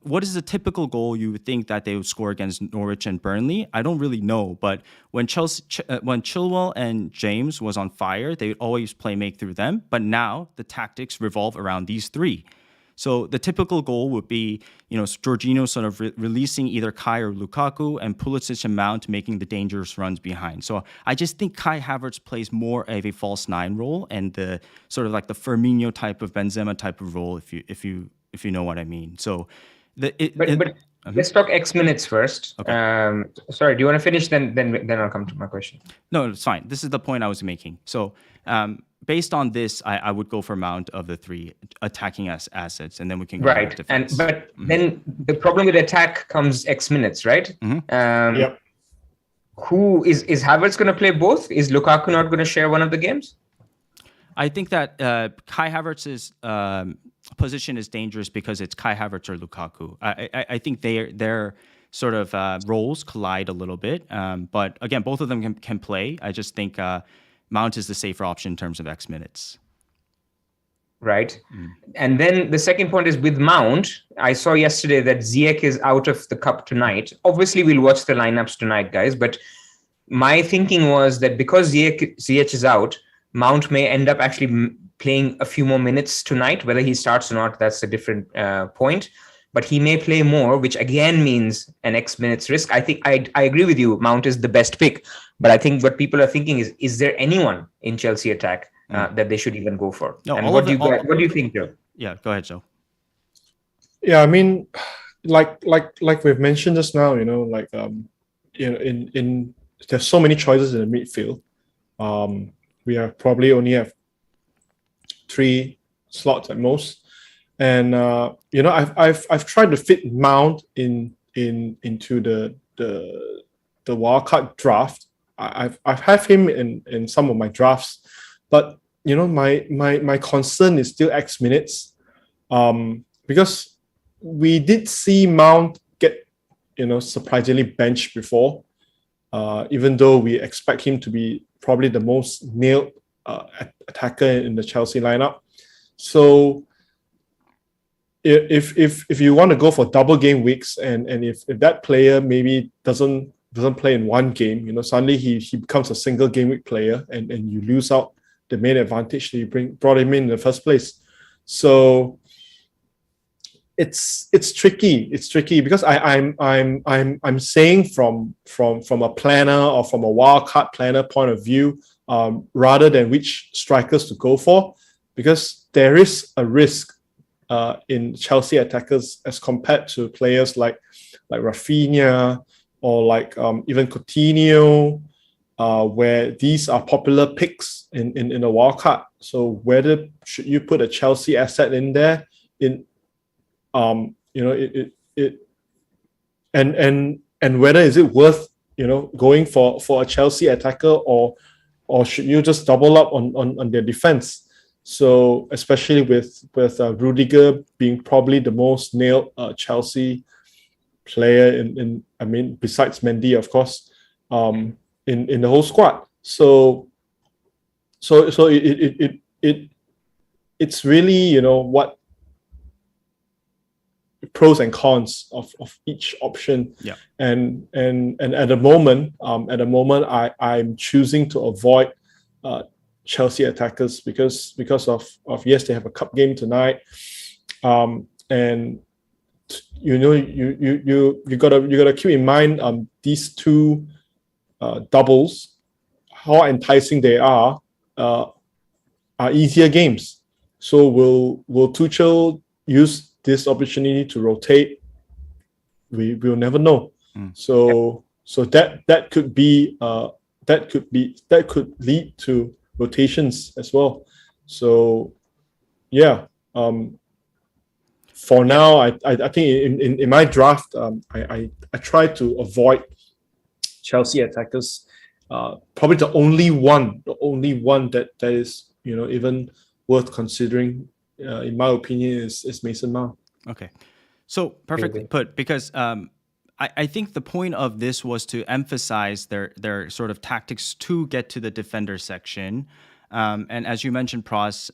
what is the typical goal you would think that they would score against Norwich and Burnley? I don't really know. But when Chilwell and James was on fire, they would always make through them. But now the tactics revolve around these three. So the typical goal would be, Jorginho sort of releasing either Kai or Lukaku, and Pulisic and Mount making the dangerous runs behind. So I just think Kai Havertz plays more of a false nine role and the sort of like the Firmino type of Benzema type of role, if you know what I mean. So let's talk X minutes first. Okay. Sorry, do you want to finish? Then I'll come to my question. No, it's fine. This is the point I was making. So based on this, I would go for Mount of the three attacking assets, and then we can go right. defense. Then the problem with attack comes X minutes, right? Mm-hmm. Yep. Who is Havertz going to play both? Is Lukaku not going to share one of the games? I think that Kai Havertz's position is dangerous because it's Kai Havertz or Lukaku. I think their sort of roles collide a little bit. But again, both of them can play. I just think Mount is the safer option in terms of X minutes. Right. And then the second point is with Mount, I saw yesterday that Ziyech is out of the cup tonight. Obviously, we'll watch the lineups tonight, guys. But my thinking was that because Ziyech is out, Mount may end up actually playing a few more minutes tonight. Whether he starts or not, that's a different point. But he may play more, which again means an X minutes risk. I think I agree with you. Mount is the best pick. But I think what people are thinking is there anyone in Chelsea attack that they should even go for? No, and what do you think, Joe? Yeah, go ahead, Joe. Yeah, I mean, like we've mentioned just now, there's so many choices in the midfield. We probably only have 3 slots at most. And I've tried to fit Mount into the wildcard draft. I've had him in some of my drafts, but my concern is still X minutes, because we did see Mount get surprisingly benched before, even though we expect him to be probably the most nailed attacker in the Chelsea lineup. So if you want to go for double game weeks, and if that player maybe doesn't play in one game, suddenly he becomes a single game week player, and you lose out the main advantage that you brought him in the first place. So it's tricky. It's tricky because I'm saying from a planner or from a wildcard planner point of view, rather than which strikers to go for, because there is a risk in Chelsea attackers as compared to players like Rafinha or like even Coutinho, where these are popular picks in a wildcard. So whether should you put a Chelsea asset in there and whether is it worth going for a Chelsea attacker, or should you just double up on their defense? So especially with Rudiger being probably the most nailed Chelsea player besides Mendy, of course, in the whole squad. So it's really what pros and cons of each option. Yeah. And at the moment I'm choosing to avoid Chelsea attackers because of yes, they have a cup game tonight, and you gotta keep in mind these two doubles, how enticing they are. are easier games. So will Tuchel use this opportunity to rotate? We'll never know. So that could lead to rotations as well. So yeah, for now, I think in my draft, I try to avoid Chelsea attackers. Probably the only one that is even worth considering, in my opinion, is Mason Mount. Okay, so perfectly put, because I think the point of this was to emphasize their sort of tactics to get to the defender section. And as you mentioned, Pras,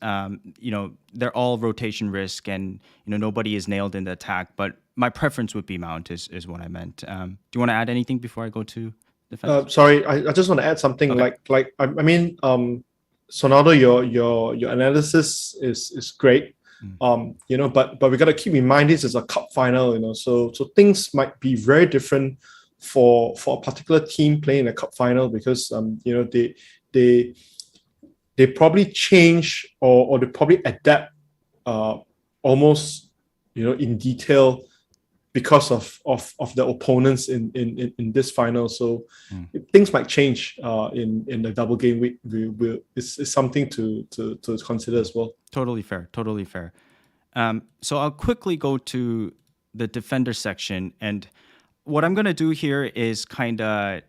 they're all rotation risk, and nobody is nailed in the attack. But my preference would be Mount is what I meant. Do you want to add anything before I go to defense? Sorry, I just want to add something. Okay. I mean, Sonaldo, your analysis is great. But we gotta keep in mind this is a cup final, so things might be very different for a particular team playing a cup final, because they probably change or they probably adapt almost in detail because of the opponents in this final. So things might change in the double game week. It's something to consider as well. Totally fair. So I'll quickly go to the defender section, and what I'm going to do here is kind of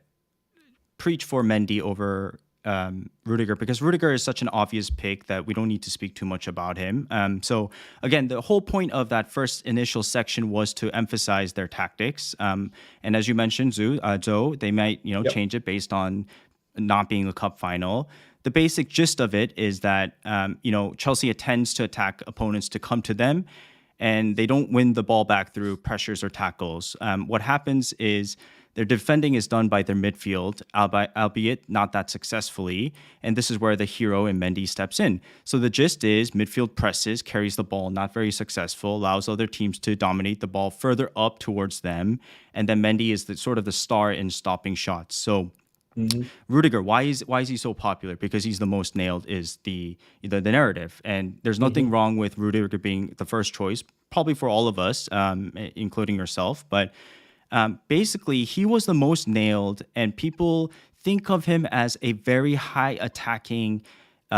preach for Mendy over Rudiger, because Rudiger is such an obvious pick that we don't need to speak too much about him. So again, the whole point of that first initial section was to emphasize their tactics. And as you mentioned, Zhou, they might change it based on not being a cup final. The basic gist of it is that Chelsea tends to attack opponents to come to them, and they don't win the ball back through pressures or tackles. What happens is their defending is done by their midfield, albeit not that successfully. And this is where the hero in Mendy steps in. So the gist is midfield presses, carries the ball, not very successful, allows other teams to dominate the ball further up towards them. And then Mendy is sort of the star in stopping shots. So Rudiger, why is he so popular? Because he's the most nailed is the narrative. And there's nothing wrong with Rudiger being the first choice, probably for all of us, including yourself. But basically, he was the most nailed, and people think of him as a very high attacking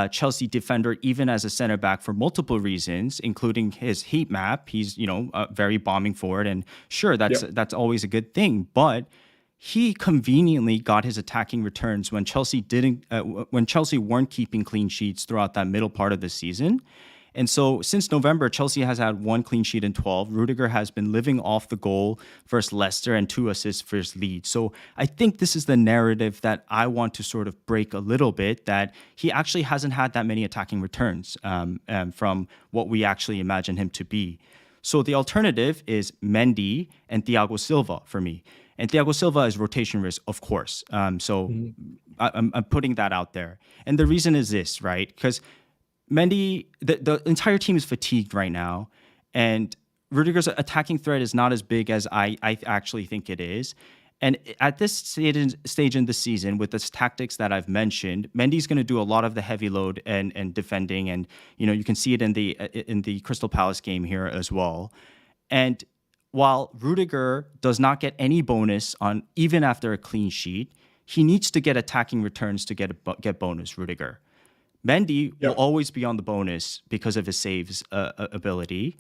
Chelsea defender, even as a center back, for multiple reasons, including his heat map. He's very bombing forward, and sure, that's always a good thing. But he conveniently got his attacking returns when Chelsea weren't keeping clean sheets throughout that middle part of the season. And so since November, Chelsea has had 1 clean sheet in 12. Rudiger has been living off the goal versus Leicester and 2 assists versus Leeds. So I think this is the narrative that I want to sort of break a little bit, that he actually hasn't had that many attacking returns from what we actually imagine him to be. So the alternative is Mendy and Thiago Silva for me. And Thiago Silva is rotation risk, of course. I'm putting that out there. And the reason is this, right? Because Mendy, the entire team is fatigued right now, and Rudiger's attacking threat is not as big as I actually think it is. And at this stage in the season, with the tactics that I've mentioned, Mendy's going to do a lot of the heavy load and defending, and you can see it in the Crystal Palace game here as well. And while Rudiger does not get any bonus on even after a clean sheet, he needs to get attacking returns to get bonus. Rudiger. Mendy will always be on the bonus because of his saves ability.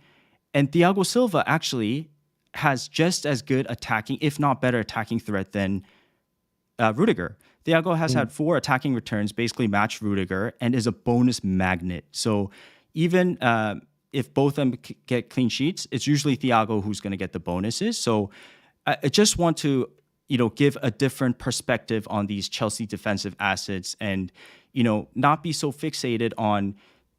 And Thiago Silva actually has just as good attacking, if not better attacking threat than Rudiger. Thiago has had 4 attacking returns, basically match Rudiger, and is a bonus magnet. So even if both of them get clean sheets, it's usually Thiago who's going to get the bonuses. So I just want to give a different perspective on these Chelsea defensive assets, and not be so fixated on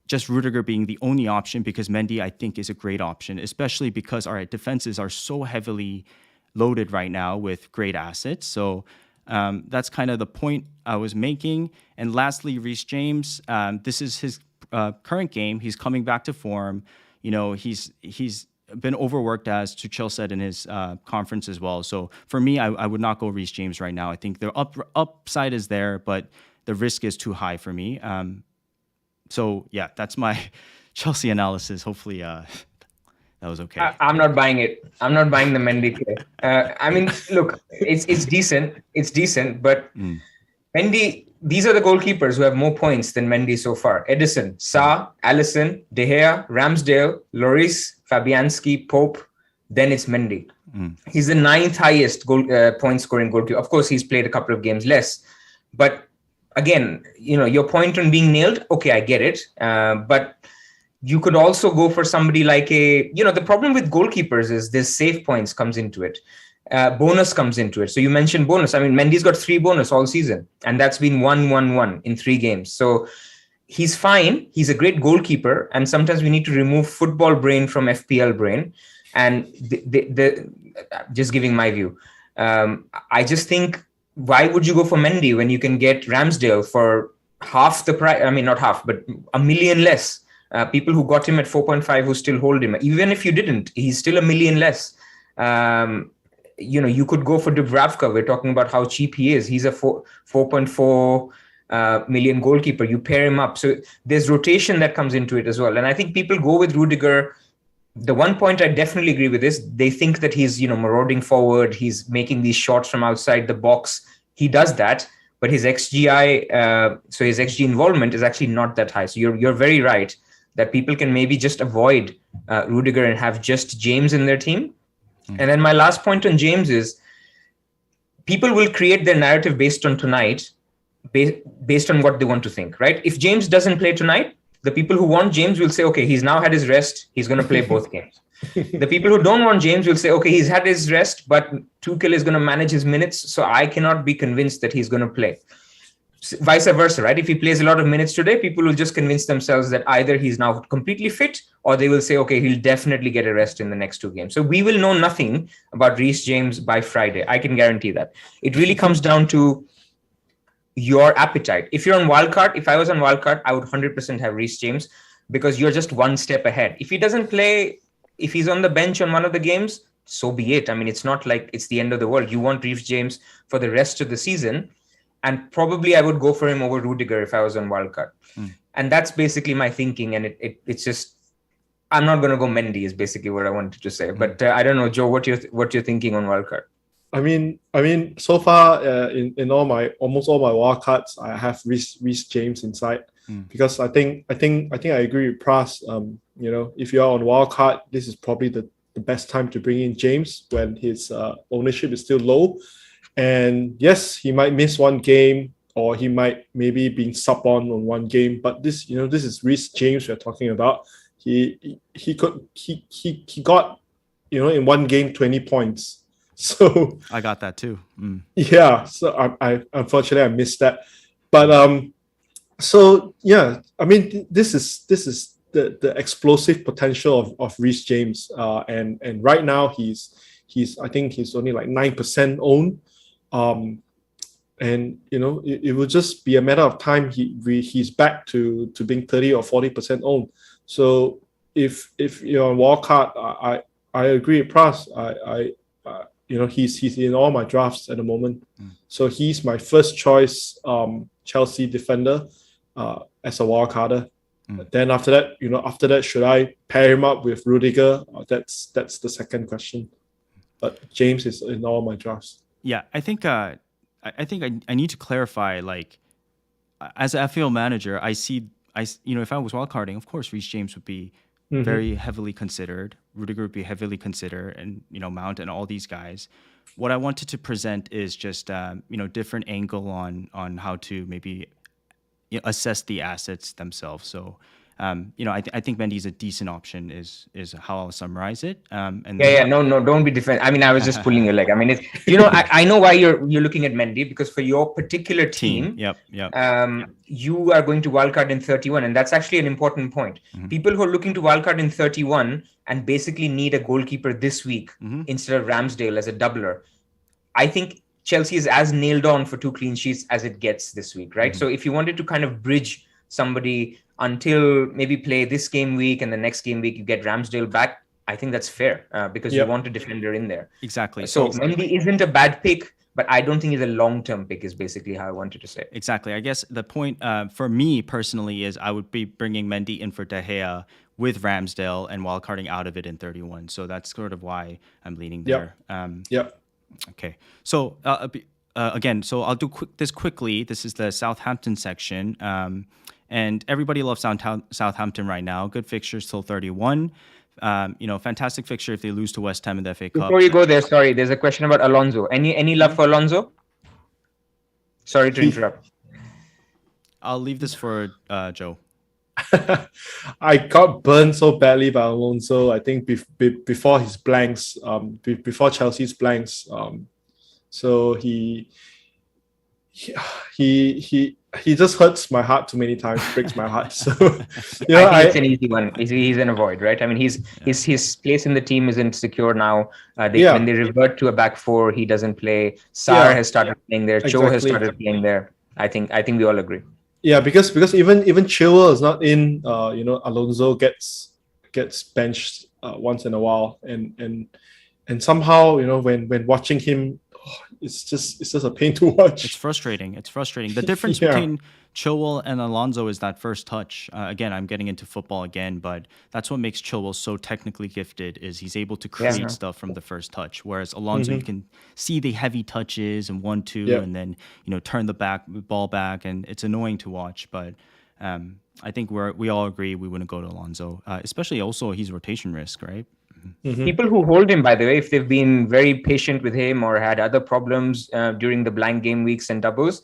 just Rudiger being the only option, because Mendy, I think, is a great option, especially because our defenses are so heavily loaded right now with great assets. So that's kind of the point I was making. And lastly, Reece James, this is his current game. He's coming back to form. He's been overworked, as Tuchel said in his conference as well. So for me, I would not go Reece James right now. I think the upside is there, but the risk is too high for me. So yeah, that's my Chelsea analysis. Hopefully, that was okay. I'm not buying it. I'm not buying the Mendy play. I mean, look, it's decent. It's decent, but Mendy. These are the goalkeepers who have more points than Mendy so far. Edison, Sa, Alisson, De Gea, Ramsdale, Lloris, Fabianski, Pope. Then it's Mendy. He's the 9th highest point scoring goalkeeper. Of course, he's played a couple of games less. But again, your point on being nailed, okay, I get it. But you could also go for somebody like the problem with goalkeepers is this save points comes into it. Bonus comes into it. So you mentioned bonus. I mean, Mendy's got 3 bonus all season, and that's been 1-1-1 in 3 games. So he's fine. He's a great goalkeeper. And sometimes we need to remove football brain from FPL brain. And just giving my view, I just think, why would you go for Mendy when you can get Ramsdale for half the price? I mean, not half, but $1 million less. People who got him at 4.5 who still hold him. Even if you didn't, he's still $1 million less. You could go for Dubravka. We're talking about how cheap he is. He's a 4.4 million goalkeeper. You pair him up. So there's rotation that comes into it as well. And I think people go with Rudiger. The one point I definitely agree with is they think that he's, marauding forward. He's making these shots from outside the box. He does that, but his XGI, so his XG involvement is actually not that high. So you're very right that people can maybe just avoid Rudiger and have just James in their team. And then my last point on James is people will create their narrative based on tonight, based on what they want to think, right? If James doesn't play tonight, the people who want James will say, okay, he's now had his rest. He's going to play both games. The people who don't want James will say, okay, he's had his rest, but Tuchel is going to manage his minutes. So I cannot be convinced that he's going to play. Vice versa, right? If he plays a lot of minutes today, people will just convince themselves that either he's now completely fit, or they will say, okay, he'll definitely get a rest in the next 2 games. So we will know nothing about Reece James by Friday. I can guarantee that. It really comes down to your appetite. If you're on wildcard, if I was on wildcard, I would 100% have Reece James, because you're just one step ahead. If he doesn't play, if he's on the bench on one of the games, so be it. I mean, it's not like it's the end of the world. You want Reece James for the rest of the season. And probably I would go for him over Rudiger if I was on wildcard. And that's basically my thinking. And it's just, I'm not going to go Mendy is basically what I wanted to say. But I don't know, Joe, what you're thinking on wildcard. I mean, so far in almost all my wildcards, I have Reece James inside because I think I agree with Pras. If you're on wildcard, this is probably the best time to bring in James when his ownership is still low. And yes, he might miss one game, or he might maybe be sub on one game. But this is Reece James we're talking about. He got in one game 20 points. So I got that too. Yeah. So I unfortunately I missed that. But so yeah, I mean this is the explosive potential of Reece James. And right now he's I think he's only like 9% owned. And it will just be a matter of time he's back to being 30 or 40% owned. So if you're on wildcard, I agree with Pras. He's in all my drafts at the moment. So he's my first choice Chelsea defender as a wildcarder. Then after that, should I pair him up with Rudiger? That's the second question. But James is in all my drafts. Yeah, I think I need to clarify. Like, as an FPL manager, if I was wildcarding, of course, Reece James would be very heavily considered. Rudiger would be heavily considered, and Mount and all these guys. What I wanted to present is just different angle on how to maybe assess the assets themselves. So I think Mendy is a decent option is how I'll summarize it. No, don't be defensive. I mean, I was just pulling your leg. I mean, it's, I know why you're looking at Mendy, because for your particular team. Yep. You are going to wildcard in 31, and that's actually an important point. People who are looking to wildcard in 31 and basically need a goalkeeper this week instead of Ramsdale as a doubler, I think Chelsea is as nailed on for 2 clean sheets as it gets this week, right? So if you wanted to kind of bridge somebody until maybe play this game week and the next game week you get Ramsdale back, I think that's fair because you want a defender in there. Exactly. So Mendy isn't a bad pick, but I don't think he's a long-term pick is basically how I wanted to say. Exactly. I guess the point for me personally is I would be bringing Mendy in for De Gea with Ramsdale and wildcarding out of it in 31. So that's sort of why I'm leaning there. Yep. Okay. So again, so I'll do this quickly. This is the Southampton section. And everybody loves Southampton right now. Good fixtures till 31. Fantastic fixture if they lose to West Ham in the FA Cup. Before you go there, sorry, there's a question about Alonso. Any love for Alonso? Sorry to interrupt. I'll leave this for Zhou. I got burned so badly by Alonso. I think before his blanks, before Chelsea's blanks. So he just hurts my heart too many times, breaks my heart. So I think it's an easy one. He's an avoid, right? I mean, his place in the team isn't secure now. When they revert to a back four, he doesn't play. Sarr has started playing there. Cho has started playing there. I think we all agree. Yeah, because even Chilwell is not in. Alonso gets benched once in a while, and somehow when watching him, it's just a pain to watch. It's frustrating. The difference between Chilwell and Alonso is that first touch. Again, I'm getting into football again, but that's what makes Chilwell so technically gifted is he's able to create stuff from the first touch. Whereas Alonso, you can see the heavy touches and 1-2, and then turn the ball back, and it's annoying to watch. But I think we all agree we wouldn't go to Alonso, especially also he's rotation risk, right? People who hold him, by the way, if they've been very patient with him or had other problems during the blank game weeks and doubles,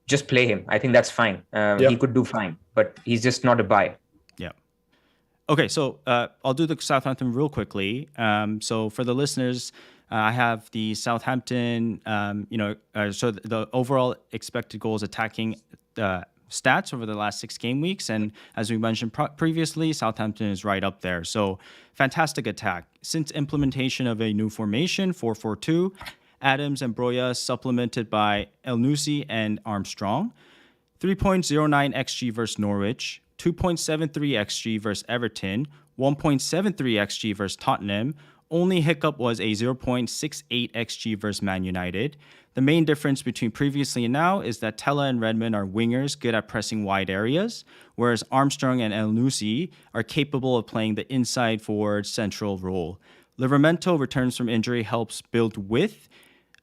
just play him. I think that's fine. He could do fine, but he's just not a buy. Yeah. Okay, so I'll do the Southampton real quickly. So for the listeners, I have the Southampton, so the overall expected goals attacking stats over the last 6 game weeks. And as we mentioned previously, Southampton is right up there. So fantastic attack. Since implementation of a new formation, 4-4-2, Adams and Broja supplemented by El Nusi and Armstrong. 3.09 XG versus Norwich, 2.73 XG versus Everton, 1.73 XG versus Tottenham. Only hiccup was a 0.68 XG versus Man United. The main difference between previously and now is that Tella and Redmond are wingers good at pressing wide areas, whereas Armstrong and El Nusi are capable of playing the inside forward central role. Livramento returns from injury helps build width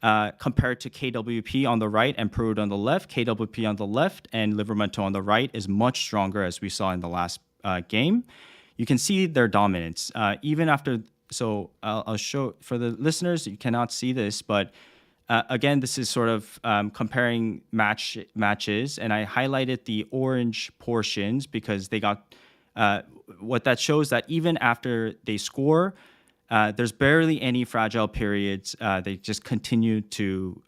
compared to KWP on the right and Perud on the left. KWP on the left and Livramento on the right is much stronger, as we saw in the last game. You can see their dominance. Even after, so I'll show, for the listeners, you cannot see this, but again, this is sort of comparing matches, and I highlighted the orange portions because they got what that shows that even after they score, there's barely any fragile periods. They just continue to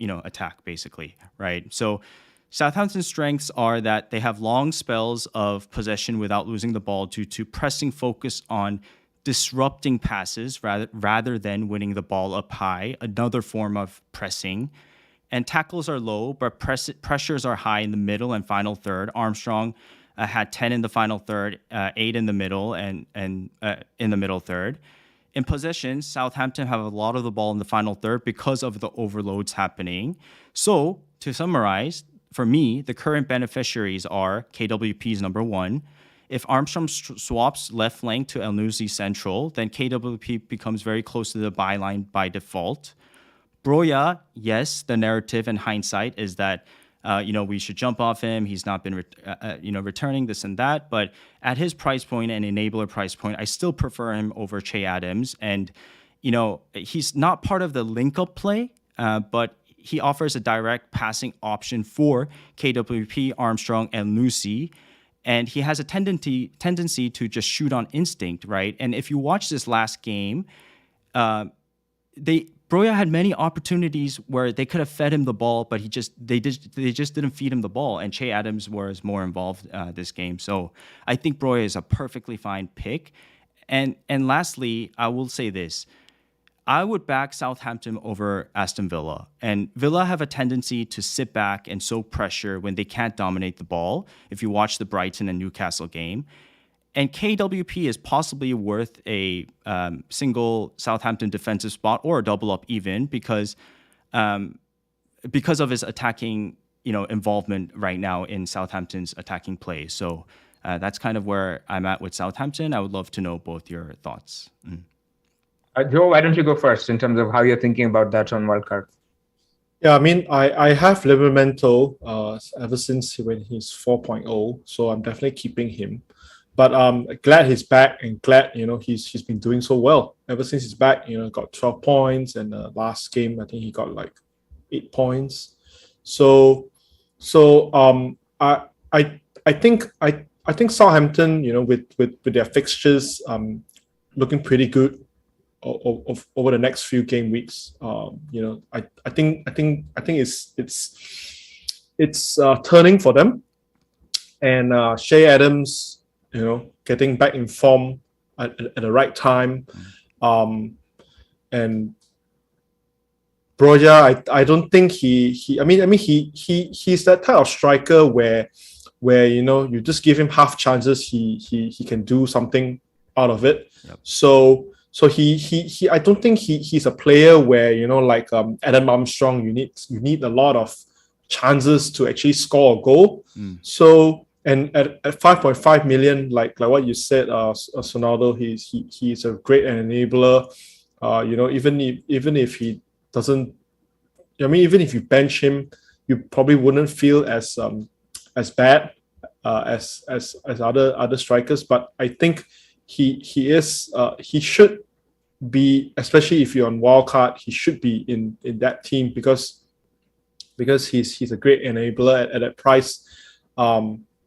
attack basically, right? So Southampton's strengths are that they have long spells of possession without losing the ball due to pressing focus on disrupting passes rather than winning the ball up high, another form of pressing. And tackles are low, but pressures are high in the middle and final third. Armstrong had 10 in the final third, 8 in the middle, and in the middle third. In possession, Southampton have a lot of the ball in the final third because of the overloads happening. So, to summarize, for me, the current beneficiaries are KWP's number 1. If Armstrong swaps left flank to El Nusi central, then KWP becomes very close to the byline by default. Broja, yes, the narrative and hindsight is that we should jump off him. He's not been returning this and that, but at his price point and enabler price point, I still prefer him over Che Adams. And he's not part of the link-up play, but he offers a direct passing option for KWP, Armstrong, and Nusi. And he has a tendency to just shoot on instinct, right? And if you watch this last game, Broja had many opportunities where they could have fed him the ball, but they just didn't feed him the ball. And Che Adams was more involved this game, so I think Broja is a perfectly fine pick. And lastly, I will say this: I would back Southampton over Aston Villa. And Villa have a tendency to sit back and soak pressure when they can't dominate the ball, if you watch the Brighton and Newcastle game. And KWP is possibly worth a single Southampton defensive spot or a double up even, because because of his attacking, involvement right now in Southampton's attacking play. So that's kind of where I'm at with Southampton. I would love to know both your thoughts. Joe, why don't you go first in terms of how you're thinking about that on wildcard? Yeah, I mean, I have Livramento ever since when he's 4.0, so I'm definitely keeping him. But glad he's back, and glad he's been doing so well ever since he's back. Got 12 points, and last game I think he got like 8 points. So I think Southampton, with their fixtures looking pretty good over the next few game weeks. I think it's turning for them, and Shea Adams, getting back in form at the right time, and Broja, I don't think he's that type of striker where you just give him half chances, he can do something out of it. Yep. So he I don't think he's a player where like Adam Armstrong, you need a lot of chances to actually score a goal. So and at 5.5 million, like what you said, Sonaldo, he's a great enabler. Even if he doesn't, even if you bench him, you probably wouldn't feel as bad as other strikers. But I think he should be, especially if you're on wildcard, he should be in that team because he's a great enabler at that price,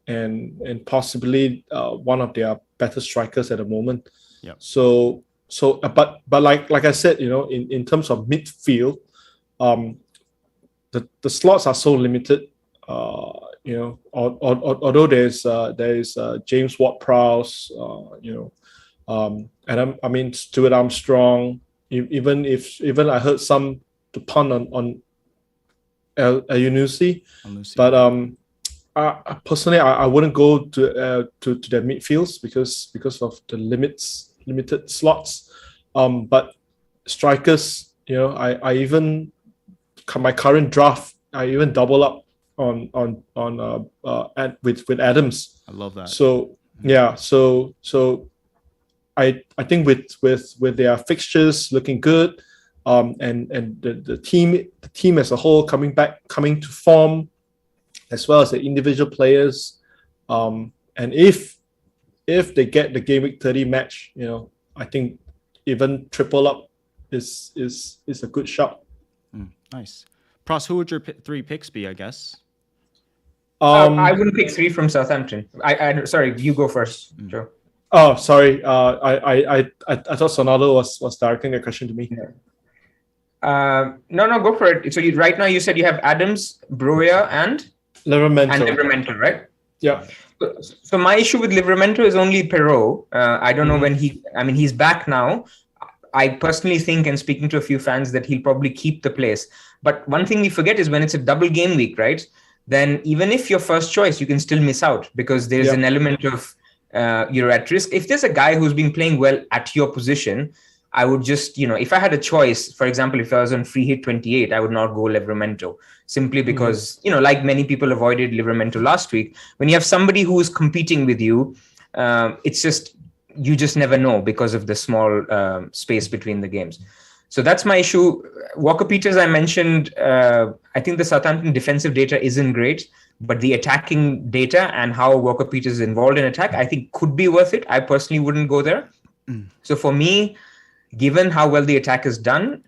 and possibly one of their better strikers at the moment. Yeah. But like I said, in terms of midfield, the slots are so limited. Although there is James Ward-Prowse, and Stuart Armstrong. Even I heard some to pun on El Yunusi, but personally I wouldn't go to their midfields because of the limited slots. But strikers, I even my current draft, I even double up on with Adams. I love that. So yeah, so I think with their fixtures looking good, and the team as a whole coming to form, as well as the individual players, and if they get the game week 30 match, I think even triple up is a good shot. Nice. Pras, who would your 3 picks be, I guess? I wouldn't pick 3 from Southampton. I sorry, you go first, Joe. Oh, sorry. I thought Sonaldo was directing the question to me. No, go for it. So right now you said you have Adams, Broja, and Livramento, right? Yeah. So my issue with Livramento is only Perot. I don't know when he's back now. I personally think, and speaking to a few fans, that he'll probably keep the place. But one thing we forget is when it's a double game week, right? Then even if your first choice, you can still miss out because there's an element of you're at risk. If there's a guy who's been playing well at your position, I would just, if I had a choice, for example, if I was on free hit 28, I would not go Livramento simply because, like many people avoided Livramento last week. When you have somebody who is competing with you, it's just, you just never know because of the small space between the games. So that's my issue. Walker-Peters, I mentioned, I think the Southampton defensive data isn't great, but the attacking data and how Walker-Peters is involved in attack, I think could be worth it. I personally wouldn't go there. So for me, given how well the attack is done,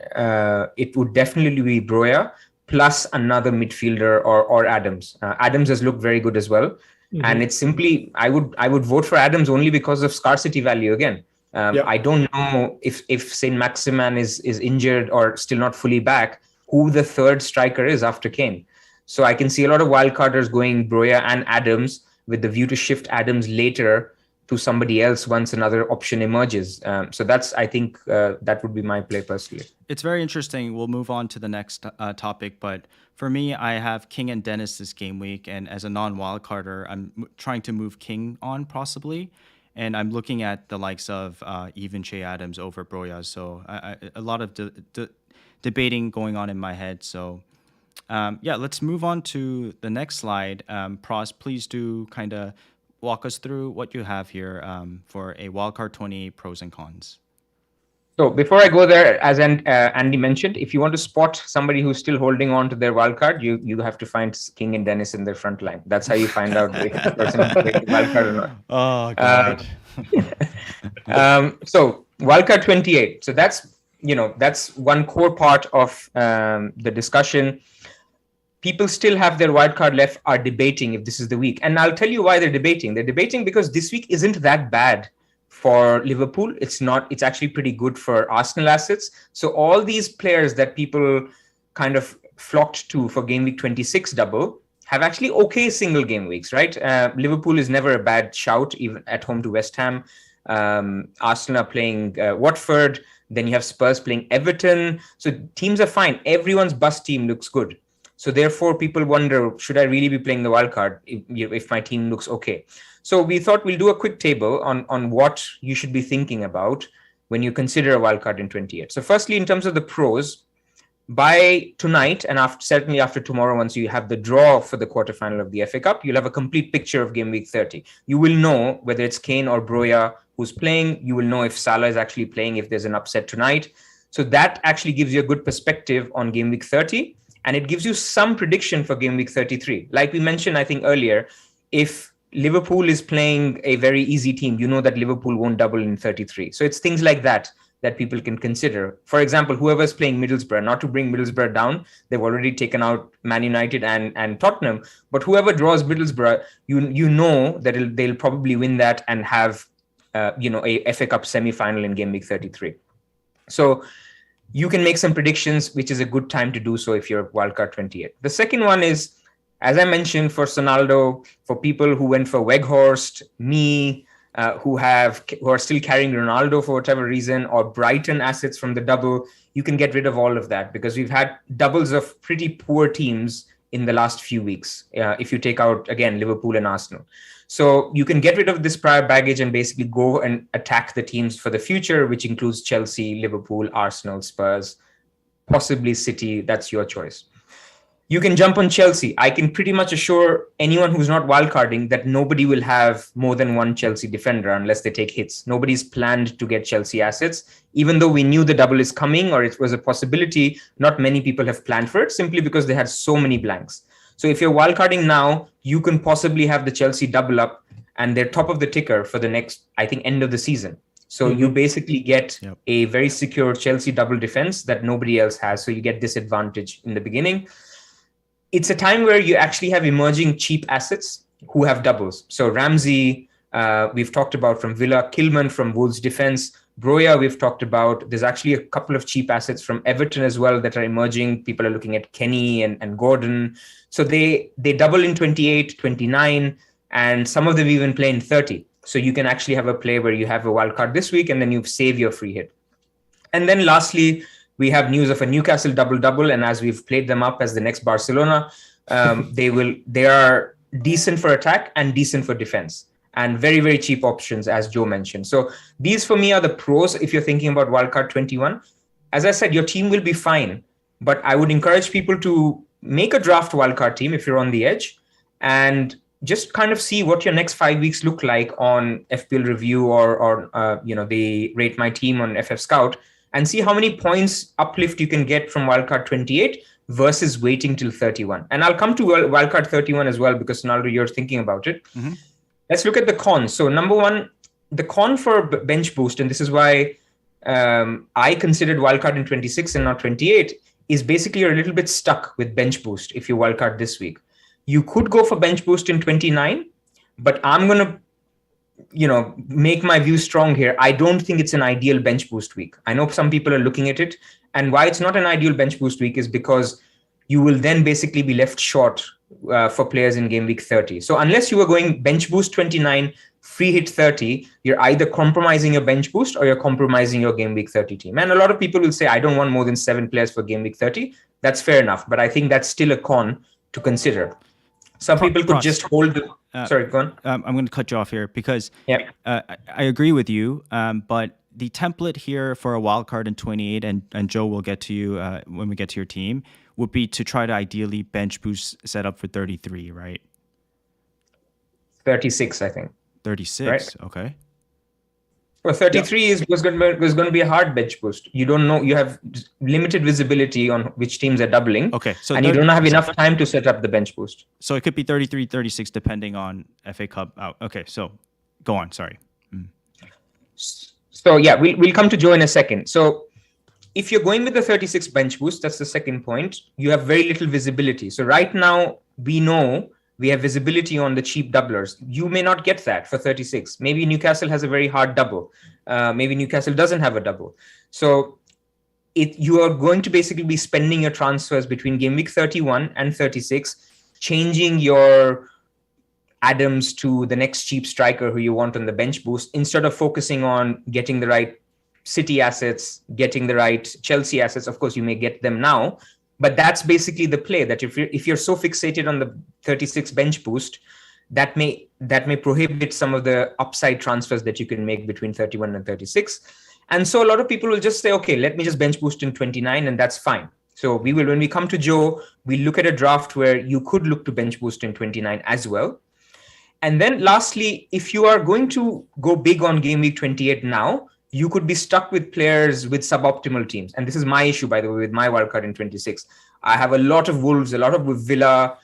it would definitely be Broja plus another midfielder or Adams. Adams has looked very good as well. And it's simply, I would vote for Adams only because of scarcity value again. I don't know if Saint Maximin is injured or still not fully back, who the third striker is after Kane. So I can see a lot of wildcarders going Broja and Adams with the view to shift Adams later to somebody else once another option emerges. So that's, I think, that would be my play personally. It's very interesting. We'll move on to the next topic. But for me, I have King and Dennis this game week. And as a non-wildcarder, I'm trying to move King on possibly. And I'm looking at the likes of even Che Adams over Broja. So a lot of debating going on in my head. So let's move on to the next slide. Pras, please do kind of walk us through what you have here for a wildcard 20 pros and cons. So before I go there, as Andy mentioned, if you want to spot somebody who's still holding on to their wildcard, you have to find King and Dennis in their front line. That's how you find out if the person is playing wildcard or not. Oh, God. So wildcard 28. So that's one core part of the discussion. People still have their wildcard left, are debating if this is the week. And I'll tell you why they're debating. They're debating because this week isn't that bad for Liverpool. It's actually pretty good for Arsenal assets. So all these players that people kind of flocked to for game week 26 double have actually okay single game weeks, right? Liverpool is never a bad shout, even at home to West Ham. Arsenal are playing Watford. Then you have Spurs playing Everton. So teams are fine. Everyone's bust team looks good. So therefore, people wonder, should I really be playing the wildcard if my team looks okay? So we thought we'll do a quick table on what you should be thinking about when you consider a wildcard in 28. So firstly, in terms of the pros, by tonight and certainly after tomorrow, once you have the draw for the quarterfinal of the FA Cup, you'll have a complete picture of game week 30. You will know whether it's Kane or Broja who's playing. You will know if Salah is actually playing, if there's an upset tonight. So that actually gives you a good perspective on game week 30. And it gives you some prediction for game week 33. Like we mentioned, I think earlier, if Liverpool is playing a very easy team, you know that Liverpool won't double in 33. So it's things like that people can consider. For example, whoever's playing Middlesbrough, not to bring Middlesbrough down, they've already taken out Man United and Tottenham. But whoever draws Middlesbrough, you know that they'll probably win that and have a FA Cup semi-final in game week 33. So you can make some predictions, which is a good time to do so if you're wildcard 28. The second one is, as I mentioned, for Sonaldo, for people who went for Weghorst, me, who are still carrying Ronaldo for whatever reason, or Brighton assets from the double, you can get rid of all of that because we've had doubles of pretty poor teams in the last few weeks, if you take out, again, Liverpool and Arsenal. So you can get rid of this prior baggage and basically go and attack the teams for the future, which includes Chelsea, Liverpool, Arsenal, Spurs, possibly City. That's your choice. You can jump on Chelsea. I can pretty much assure anyone who's not wildcarding that nobody will have more than one Chelsea defender unless they take hits. Nobody's planned to get Chelsea assets. Even though we knew the double is coming or it was a possibility, not many people have planned for it simply because they had so many blanks. So if you're wildcarding now, you can possibly have the Chelsea double up and they're top of the ticker for the next, I think, end of the season. So you basically get a very secure Chelsea double defense that nobody else has. So you get this advantage in the beginning. It's a time where you actually have emerging cheap assets who have doubles. So Ramsey, we've talked about from Villa, Kilman from Wolves defense, Broja, we've talked about. There's actually a couple of cheap assets from Everton as well that are emerging. People are looking at Kenny and Gordon. So they double in 28, 29, and some of them even play in 30. So you can actually have a play where you have a wild card this week and then you save your free hit. And then lastly, we have news of a Newcastle double-double. And as we've played them up as the next Barcelona, they are decent for attack and decent for defense. And very, very cheap options, as Joe mentioned. So these for me are the pros if you're thinking about wildcard 21. As I said, your team will be fine, but I would encourage people to make a draft wildcard team if you're on the edge and just kind of see what your next 5 weeks look like on FPL Review or the Rate My Team on FF Scout and see how many points uplift you can get from wildcard 28 versus waiting till 31. And I'll come to wildcard 31 as well because Sonaldo, you're thinking about it. Mm-hmm. Let's look at the cons. So number one, the con for bench boost, and this is why I considered wildcard in 26 and not 28, is basically you're a little bit stuck with bench boost if you wildcard this week. You could go for bench boost in 29, but I'm going to, make my view strong here. I don't think it's an ideal bench boost week. I know some people are looking at it, and why it's not an ideal bench boost week is because you will then basically be left short for players in game week 30. So unless you are going bench boost 29, free hit 30, you're either compromising your bench boost or you're compromising your game week 30 team. And a lot of people will say, I don't want more than 7 players for game week 30. That's fair enough. But I think that's still a con to consider. Some people could just hold the... Sorry, go on. I'm going to cut you off here because I agree with you. But the template here for a wildcard in 28, and Joe will get to you when we get to your team, would be to try to ideally bench boost set up for 33, right? 36, I think. 36, right? Okay. Well, 33 was going to be a hard bench boost. You don't know. You have limited visibility on which teams are doubling. Okay. So and you don't have enough time to set up the bench boost. So it could be 33, 36, depending on FA Cup out. Okay. So go on. Sorry. So yeah, we'll come to Joe in a second. So if you're going with the 36 bench boost, that's the second point. You have very little visibility. So right now we know we have visibility on the cheap doublers. You may not get that for 36. Maybe Newcastle has a very hard double. Maybe Newcastle doesn't have a double. So you are going to basically be spending your transfers between game week 31 and 36, changing your Adams to the next cheap striker who you want on the bench boost, instead of focusing on getting the right City assets, getting the right Chelsea assets. Of course, you may get them now. But that's basically the play, that if you're so fixated on the 36 bench boost, that may prohibit some of the upside transfers that you can make between 31 and 36. And so a lot of people will just say, okay, let me just bench boost in 29, and that's fine. So when we come to Joe, we look at a draft where you could look to bench boost in 29 as well. And then lastly, if you are going to go big on game week 28 now, you could be stuck with players with suboptimal teams. And this is my issue, by the way, with my wildcard in 26. I have a lot of Wolves, a lot of Villa.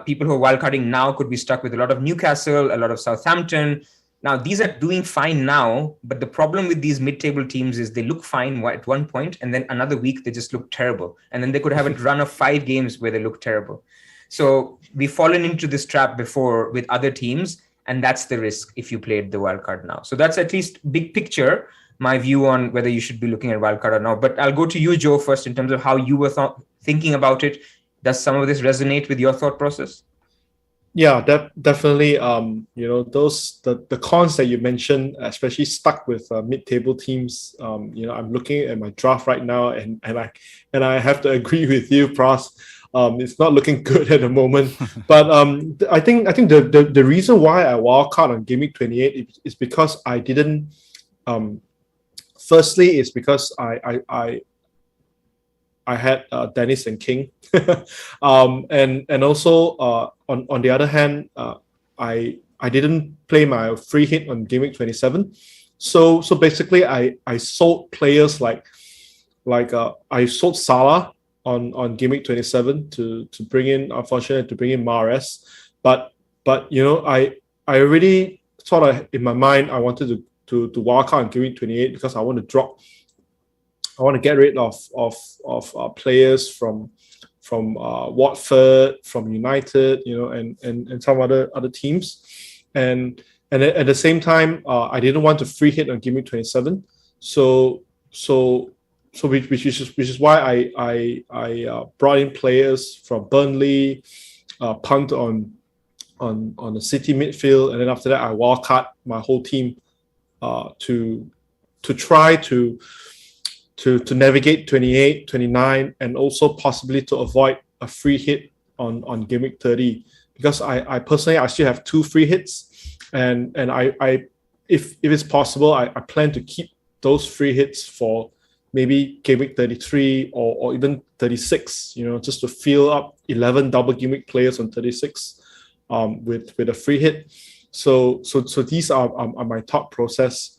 People who are wildcarding now could be stuck with a lot of Newcastle, a lot of Southampton. Now, these are doing fine now, but the problem with these mid-table teams is they look fine at one point, and then another week they just look terrible. And then they could have a run of 5 games where they look terrible. So we've fallen into this trap before with other teams, and that's the risk if you played the wildcard now. So that's at least big picture, my view on whether you should be looking at wildcard or not. But I'll go to you, Joe, first in terms of how you were thinking about it. Does some of this resonate with your thought process? Yeah, definitely. The cons that you mentioned, especially stuck with mid-table teams. I'm looking at my draft right now, and I have to agree with you, Pras. It's not looking good at the moment. But I think the reason why I wildcard on Game Week 28 is because I didn't. Firstly, it's because I had Dennis and King, and also on the other hand, I didn't play my free hit on Game Week 27. So basically, I sold players like I sold Salah on Game Week 27 to bring in, unfortunately, to bring in Mahrez. But I already sort of in my mind I wanted to wildcard on Game Week 28 because I want to get rid of players from Watford, from United, and some other teams, and at the same time, I didn't want to free hit on Game Week 27, so which is why I brought in players from Burnley, punt on the City midfield, and then after that I wildcard my whole team to try to navigate 28, 29, and also possibly to avoid a free hit on Game Week 30, because I personally still have 2 free hits, and I if it's possible, I plan to keep those free hits for maybe Game Week 33 or even 36, just to fill up 11 double Game Week players on 36 with a free hit. So these are my thought process.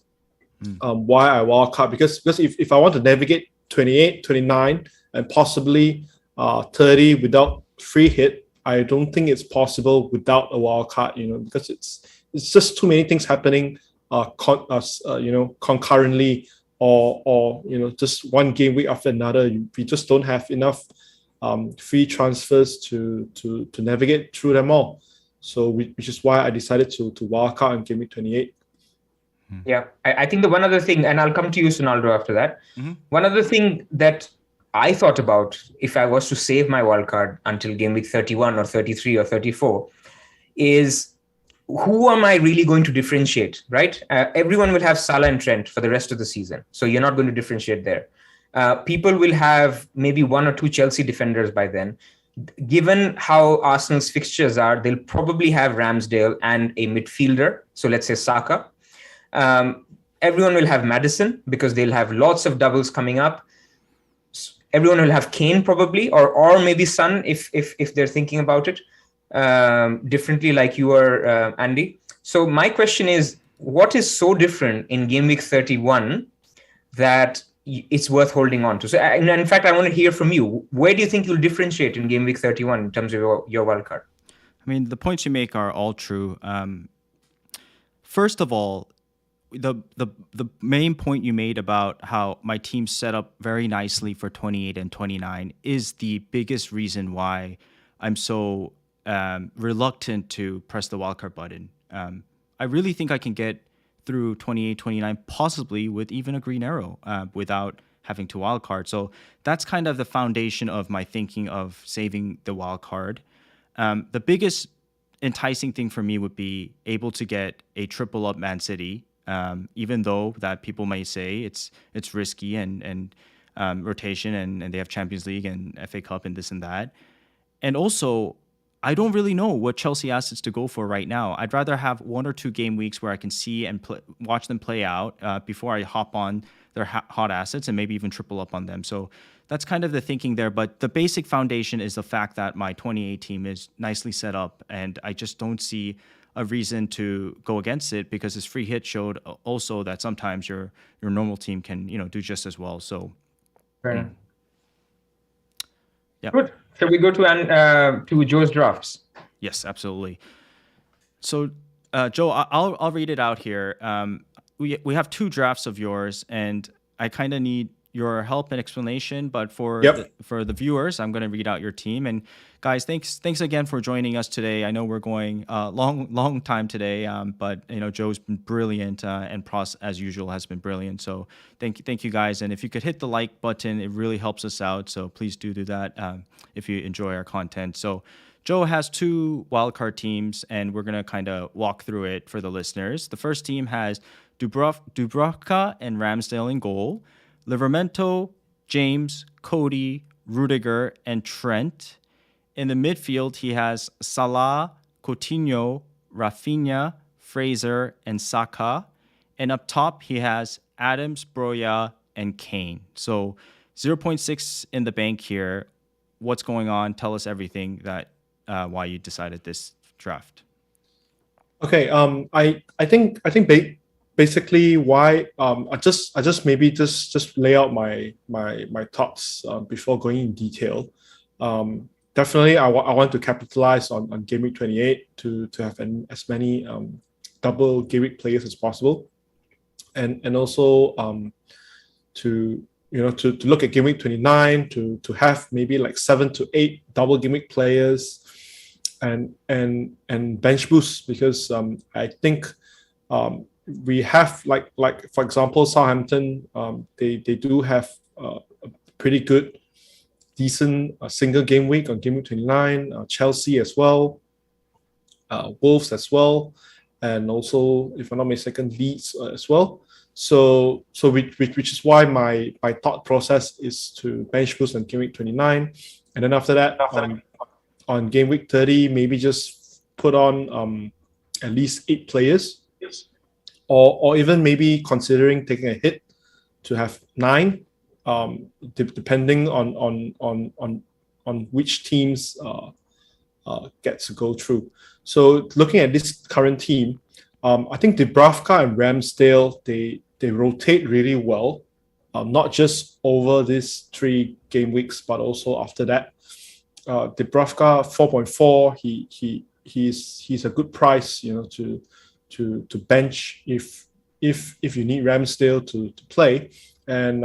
Why I wildcard, because if I want to navigate 28, 29, and possibly 30 without free hit, I don't think it's possible without a wildcard, because it's just too many things happening concurrently, or just one game week after another. We just don't have enough free transfers to navigate through them all. So which is why I decided to wildcard on Game Week 28. Yeah, I think the one other thing, and I'll come to you, Sonaldo, after that. Mm-hmm. One other thing that I thought about if I was to save my wildcard until Game Week 31 or 33 or 34 is, who am I really going to differentiate, right? Everyone will have Salah and Trent for the rest of the season, so you're not going to differentiate there. People will have maybe 1 or 2 Chelsea defenders by then. Given how Arsenal's fixtures are, they'll probably have Ramsdale and a midfielder, so let's say Saka. everyone will have Maddison because they'll have lots of doubles coming up. Everyone will have Kane probably, or maybe Son if they're thinking about it differently, like you are, Andy. So my question is, what is so different in Game Week 31 that it's worth holding on to? So, in fact, I want to hear from you. Where do you think you'll differentiate in Game Week 31 in terms of your wildcard? I mean, the points you make are all true. First of all, the main point you made about how my team set up very nicely for 28 and 29 is the biggest reason why I'm so reluctant to press the wildcard button. I really think I can get through 28, 29, possibly with even a green arrow without having to wildcard. So that's kind of the foundation of my thinking of saving the wildcard. The biggest enticing thing for me would be able to get a triple up Man City, even though that people may say it's risky and rotation and they have Champions League and FA Cup and this and that. And also, I don't really know what Chelsea assets to go for right now. I'd rather have 1 or 2 game weeks where I can see and watch them play out before I hop on their hot assets and maybe even triple up on them. So that's kind of the thinking there. But the basic foundation is the fact that my 28 team is nicely set up, and I just don't see a reason to go against it because this free hit showed also that sometimes your normal team can do just as well. So fair enough. Yeah. Good. Shall we go to Zhou's drafts? Yes, absolutely. So, Zhou, I'll read it out here. We have 2 drafts of yours, and I kind of need your help and explanation. But for the viewers, I'm going to read out your team. And guys, thanks again for joining us today. I know we're going long time today, but Zhou's been brilliant, and Pras as usual has been brilliant. So thank you guys. And if you could hit the like button, it really helps us out. So please do that if you enjoy our content. So Zhou has 2 wildcard teams, and we're gonna kind of walk through it for the listeners. The first team has Dubravka and Ramsdale in goal, Livramento, James, Cody, Rudiger, and Trent. In the midfield, he has Salah, Coutinho, Rafinha, Fraser, and Saka. And up top, he has Adams, Broya, and Kane. So 0.6 in the bank here. What's going on? Tell us everything that why you decided this draft. Okay. I think basically why I just maybe just lay out my thoughts before going in detail. Definitely, I want to capitalize on Game Week 28 to have as many double Game Week players as possible, and also to look at Game Week 29 to have maybe like 7 to 8 double Game Week players, and bench boosts, because I think we have like for example Southampton, they do have a pretty good decent single game week on Game Week 29, Chelsea as well, Wolves as well, and also, if I'm not mistaken, Leeds as well. So which is why my thought process is to bench boost on Game Week 29, and then after that on Game Week 30 maybe just put on at least 8 players, or even maybe considering taking a hit to have 9. Depending on which teams gets to go through. So looking at this current team, I think Dubravka and Ramsdale, they rotate really well, not just over these 3 game weeks, but also after that. Dubravka 4.4, he's a good price, to bench if you need Ramsdale to play. And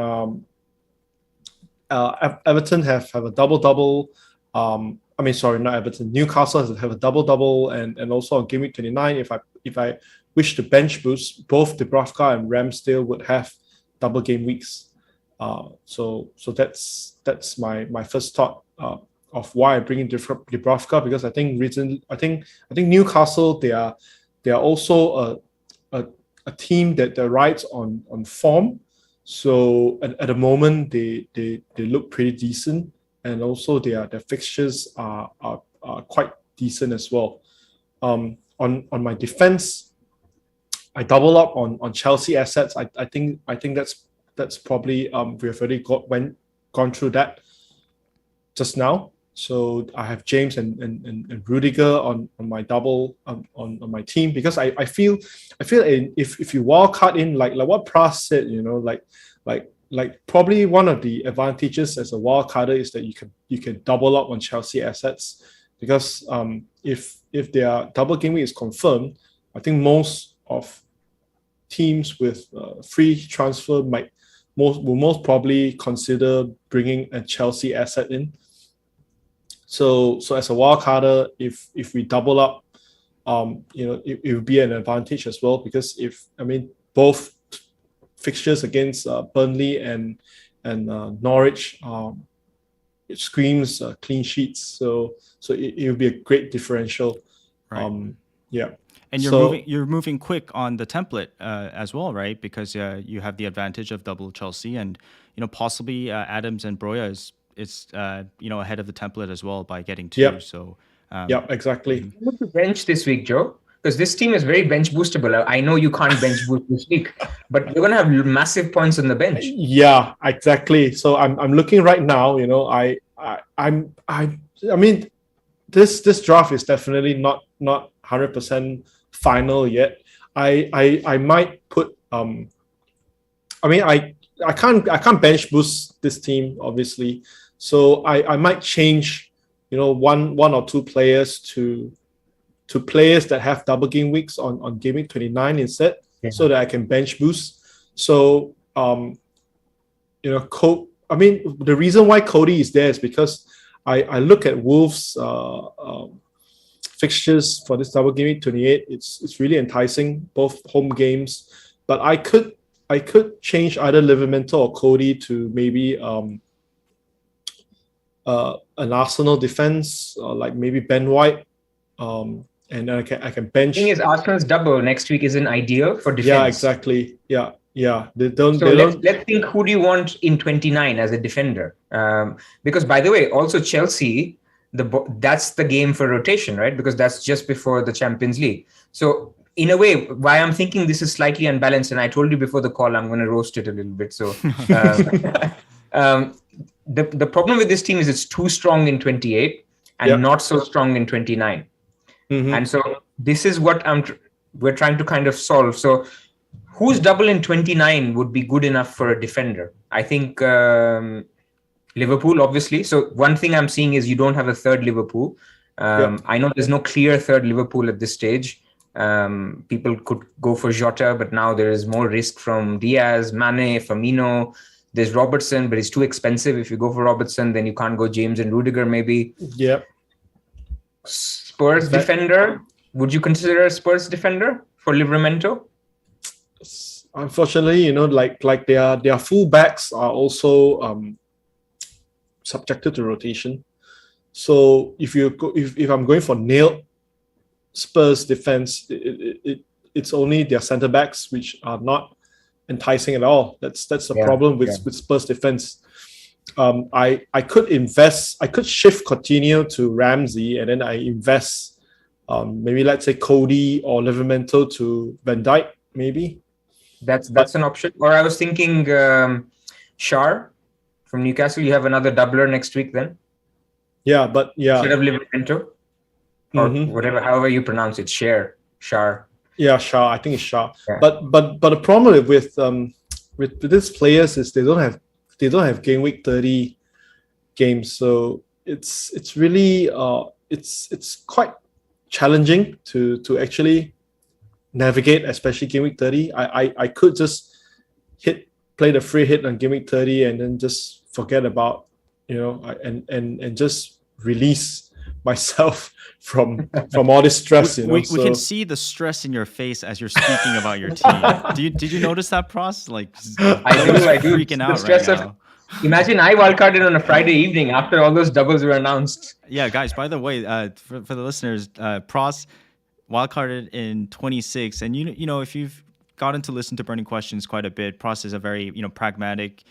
Everton have a double. Not Everton. Newcastle have a double, and also on Game Week 29, if I wish to bench boost, both Dubravka and Ramsdale would have double game weeks. So that's my first thought of why I bring in Dubravka, because I think Newcastle, they are also a team that rides on form. So at the moment they look pretty decent, and also their fixtures are quite decent as well. On my defense, I double up on Chelsea assets. I think that's probably we've already gone through that just now. So I have James and Rudiger on my double on my team, because I feel if you wildcard in, like what Pras said, like probably one of the advantages as a wildcarder is that you can double up on Chelsea assets, because if their double game week is confirmed, I think most of teams with free transfer will most probably consider bringing a Chelsea asset in. So as a wildcarder, if we double up, it would be an advantage as well, because both fixtures against Burnley and Norwich, it screams clean sheets. So it would be a great differential. Right. Yeah. And you're moving quick on the template as well, right? Because you have the advantage of double Chelsea, and possibly Adams and Broya is ahead of the template as well by getting 2. Yep. So exactly. What's the bench this week, Joe? Because this team is very bench boostable. I know you can't bench boost this week, but you're gonna have massive points on the bench. Yeah, exactly. So I'm looking right now. This draft is definitely not 100% final yet. I might put I can't bench boost this team, obviously. So I might change one or two players to players that have double game weeks on Gameweek 29 instead, so that I can bench boost. So the reason why Cody is there is because I look at Wolves fixtures for this double game week 28. It's really enticing, both home games, but I could change either Livramento or Cody to maybe an Arsenal defense, like maybe Ben White, and then I can bench. The thing is, Arsenal's double next week isn't ideal for defense. Yeah, exactly. Yeah. Let's think, who do you want in 29 as a defender? Because by the way, also Chelsea, that's the game for rotation, right? Because that's just before the Champions League. So in a way, why I'm thinking this is slightly unbalanced, and I told you before the call, I'm going to roast it a little bit. So the problem with this team is it's too strong in 28 and not so strong in 29. Mm-hmm. And so this is what we're trying to kind of solve. So who's double in 29 would be good enough for a defender? I think Liverpool, obviously. So one thing I'm seeing is you don't have a third Liverpool. I know there's no clear third Liverpool at this stage. People could go for Jota, but now there is more risk from Diaz, Mane, Firmino. There's Robertson, but it's too expensive. If you go for Robertson, then you can't go James and Rudiger maybe. Yeah. Spurs defender. Would you consider a Spurs defender for Livramento? Unfortunately, like their full backs are also subjected to rotation. So if I'm going for nailed Spurs defense, it's only their centre backs which are not enticing at all. That's the problem with Spurs defense. I could shift Coutinho to Ramsey, and then I invest maybe let's say Cody or Livramento to Van Dijk, maybe. That's an option. Or I was thinking Schär from Newcastle. You have another doubler next week then. Yeah, but instead of Livramento or whatever, however you pronounce it, Schär. Yeah, Schär. I think it's Schär. Yeah. But the problem with these players is they don't have game week 30 games, so it's really it's quite challenging to actually navigate, especially game week 30. I could just play the free hit on game week 30 and then just forget about and just release myself from all this stress. We can see the stress in your face as you're speaking about your team. Did you notice that, Pras? Like, I do. Freaking out right now. Imagine I wildcarded on a Friday evening after all those doubles were announced. Yeah, guys. By the way, for the listeners, Pras wildcarded in 26, and if you've gotten to listen to Burning Questions quite a bit, Pras is a very pragmatic,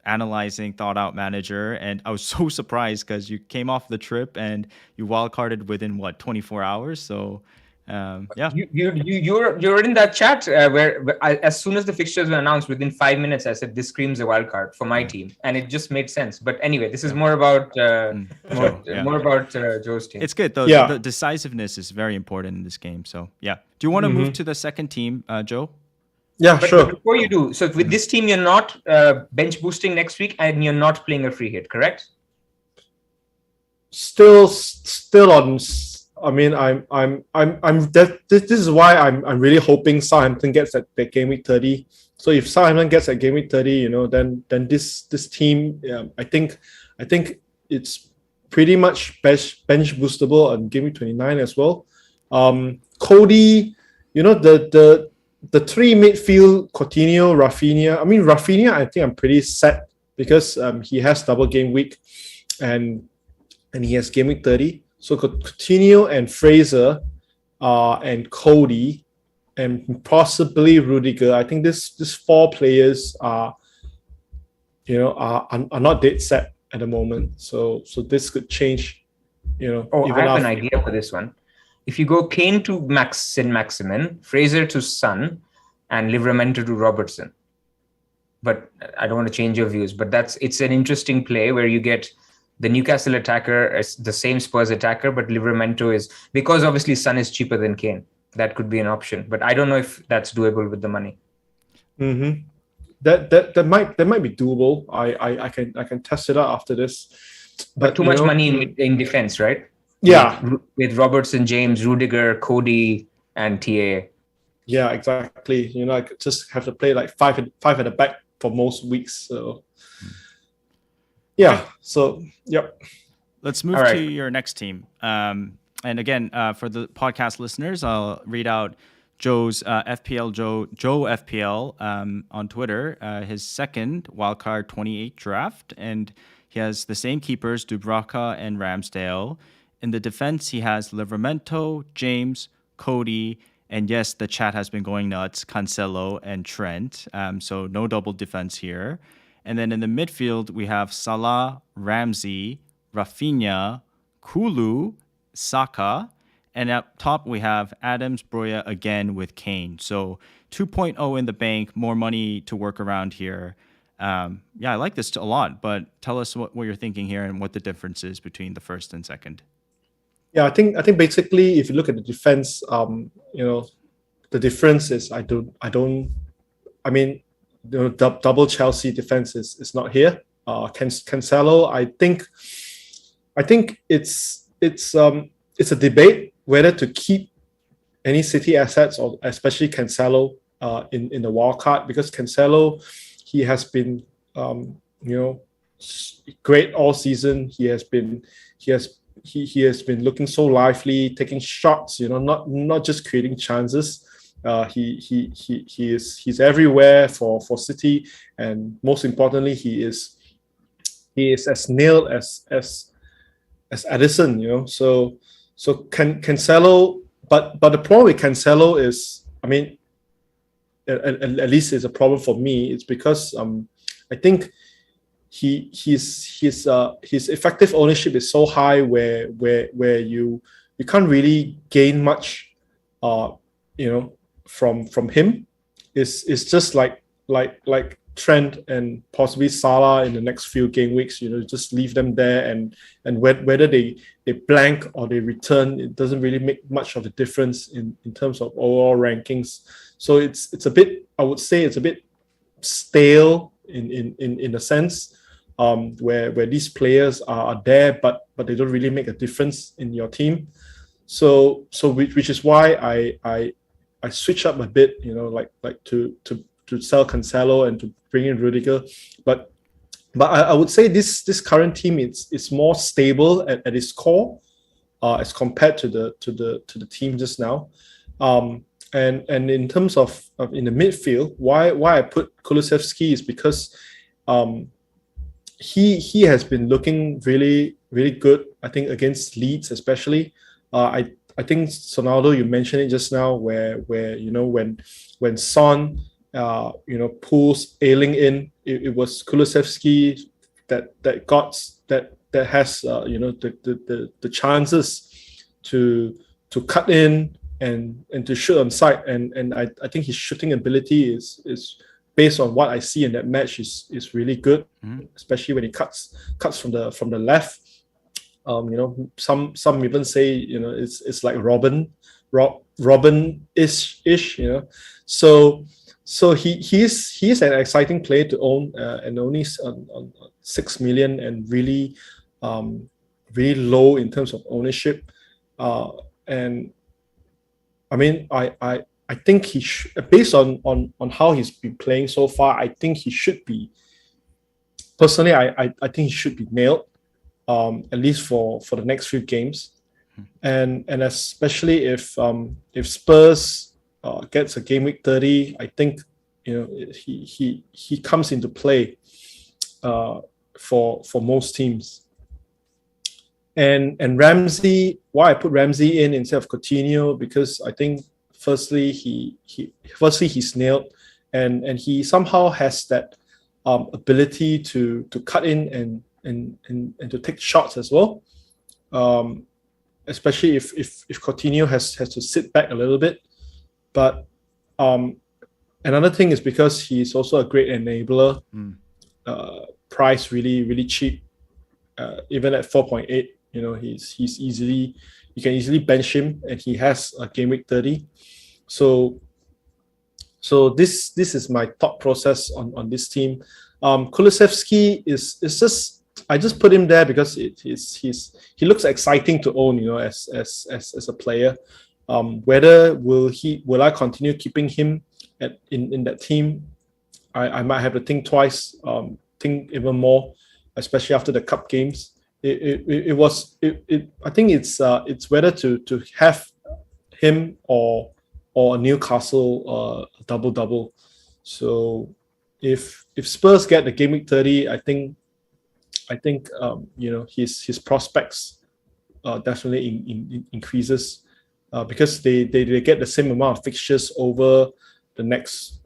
analyzing, thought out manager, and I was so surprised because you came off the trip and you wildcarded within 24 hours. So Yeah. You're in that chat as soon as the fixtures were announced, within 5 minutes, I said this screams a wild card for my team, and it just made sense. But anyway, this is more about more about Zhou's team. It's good though. Yeah. The decisiveness is very important in this game. So yeah. Do you want to move to the second team, Zhou? Yeah, sure. But before you do, so with this team, you're not bench boosting next week, and you're not playing a free hit, correct? Still on. I mean, this is why I'm really hoping Southampton gets at game week 30. So if Southampton gets at game week 30, then this team, I think it's pretty much bench boostable on game week 29 as well. Cody, the three midfield, Coutinho, Rafinha. I mean, Rafinha, I think I'm pretty set because he has double game week, and he has game week 30. So Coutinho and Fraser, and Cody, and possibly Rudiger. I think these four players are not dead set at the moment. So this could change. I have an idea for this one. If you go Kane to Saint-Maximin, Fraser to Son, and Livramento to Robertson. But I don't want to change your views. But it's an interesting play where you get the Newcastle attacker as the same Spurs attacker, but Livramento is, because obviously Son is cheaper than Kane. That could be an option, but I don't know if that's doable with the money. Mm-hmm. That might be doable. I can test it out after this. But too much money in defense, right? Yeah, with Robertson, James, Rudiger, Cody, and TA. Yeah, exactly. I could just have to play like five at the back for most weeks. So. Yeah. So, yep. Let's move to your next team. And again, for the podcast listeners, I'll read out Zhou's FPL, ZhouFPL on Twitter, his second wildcard 28 draft. And he has the same keepers, Dubravka and Ramsdale. In the defense, he has Livramento, James, Cody, and yes, the chat has been going nuts, Cancelo and Trent. So no double defense here. And then in the midfield, we have Salah, Ramsey, Rafinha, Kulu, Saka. And up top, we have Adams, Broya again with Kane. So 2.0 in the bank, more money to work around here. I like this a lot, but tell us what you're thinking here and what the difference is between the first and second. Yeah, I think basically, if you look at the defense, the difference is double Chelsea defense is not here. Cancelo, I think it's a debate whether to keep any City assets or especially Cancelo in the wild card, because Cancelo, he has been great all season. He has been looking so lively, taking shots. Not just creating chances. He's everywhere for City, and most importantly, he is as nailed as Edison. So Cancelo, but the problem with Cancelo is, at least it's a problem for me. It's because I think his effective ownership is so high where you can't really gain much from him. It's just like Trent and possibly Salah in the next few game weeks. Just leave them there, and whether they blank or they return, it doesn't really make much of a difference in terms of overall rankings. So it's a bit, I would say it's a bit stale in a sense, where these players are there, but they don't really make a difference in your team. So which is why I switch up a bit, like to sell Cancelo and to bring in Rudiger, but I would say this current team is more stable at its core, as compared to the team just now, and in terms of in the midfield, why I put Kulusevski is because he has been looking really, really good, I think, against Leeds especially. I think Sonaldo, you mentioned it just now, where when Son pulls Ayling in, it was Kulusevski that has the chances to cut in, and to shoot on sight. And I think his shooting ability is based on what I see in that match is really good, especially when he cuts from the left. Some even say it's like Robin-ish. So he's an exciting player to own, and only on 6 million, and really low in terms of ownership. And I mean, I think he based on how he's been playing so far, I think he should be. Personally, I think he should be nailed, at least for the next few games, and especially if Spurs gets a game week 30, I think he comes into play for most teams. And Ramsey, why I put Ramsey in instead of Coutinho, because I think firstly he's nailed, and he somehow has that ability to cut in and to take shots as well. Especially if Coutinho has to sit back a little bit. But another thing is because he's also a great enabler. Price really cheap, even at 4.8. He's easily, you can easily bench him, and he has a game week 30. So this is my thought process on this team. Kulusevski is just, I just put him there because he looks exciting to own, as a player. Whether will I continue keeping him in that team? I might have to think twice, think even more, especially after the cup games. I think it's whether to have him or a Newcastle double. So if Spurs get the game week 30, I think his prospects definitely increases, because they get the same amount of fixtures over the next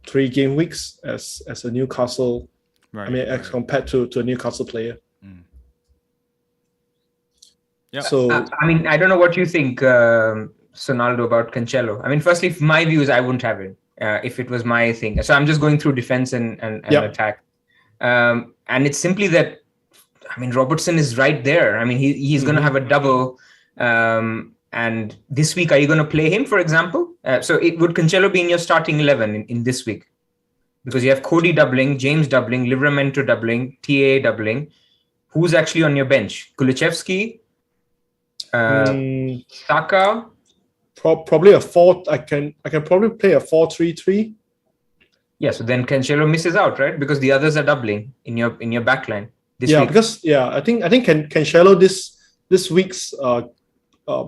3 game weeks as a Newcastle. Right, as compared to a Newcastle player. Yeah. So I don't know what you think, Sonaldo, about Cancelo. Firstly, my views, I wouldn't have it if it was my thing. So I'm just going through defense and attack, and it's simply that Robertson is right there. He's going to have a double, and this week, are you going to play him, for example? Would Cancelo be in your starting 11 in this week? Because you have Cody doubling, James doubling, Livramento doubling, TA doubling. Who's actually on your bench? Kulusevski, Saka. Probably a 4. I can probably play a 4-3-3. Yeah, so then Cancelo misses out, right? Because the others are doubling in your backline this week. I think Cancelo this week's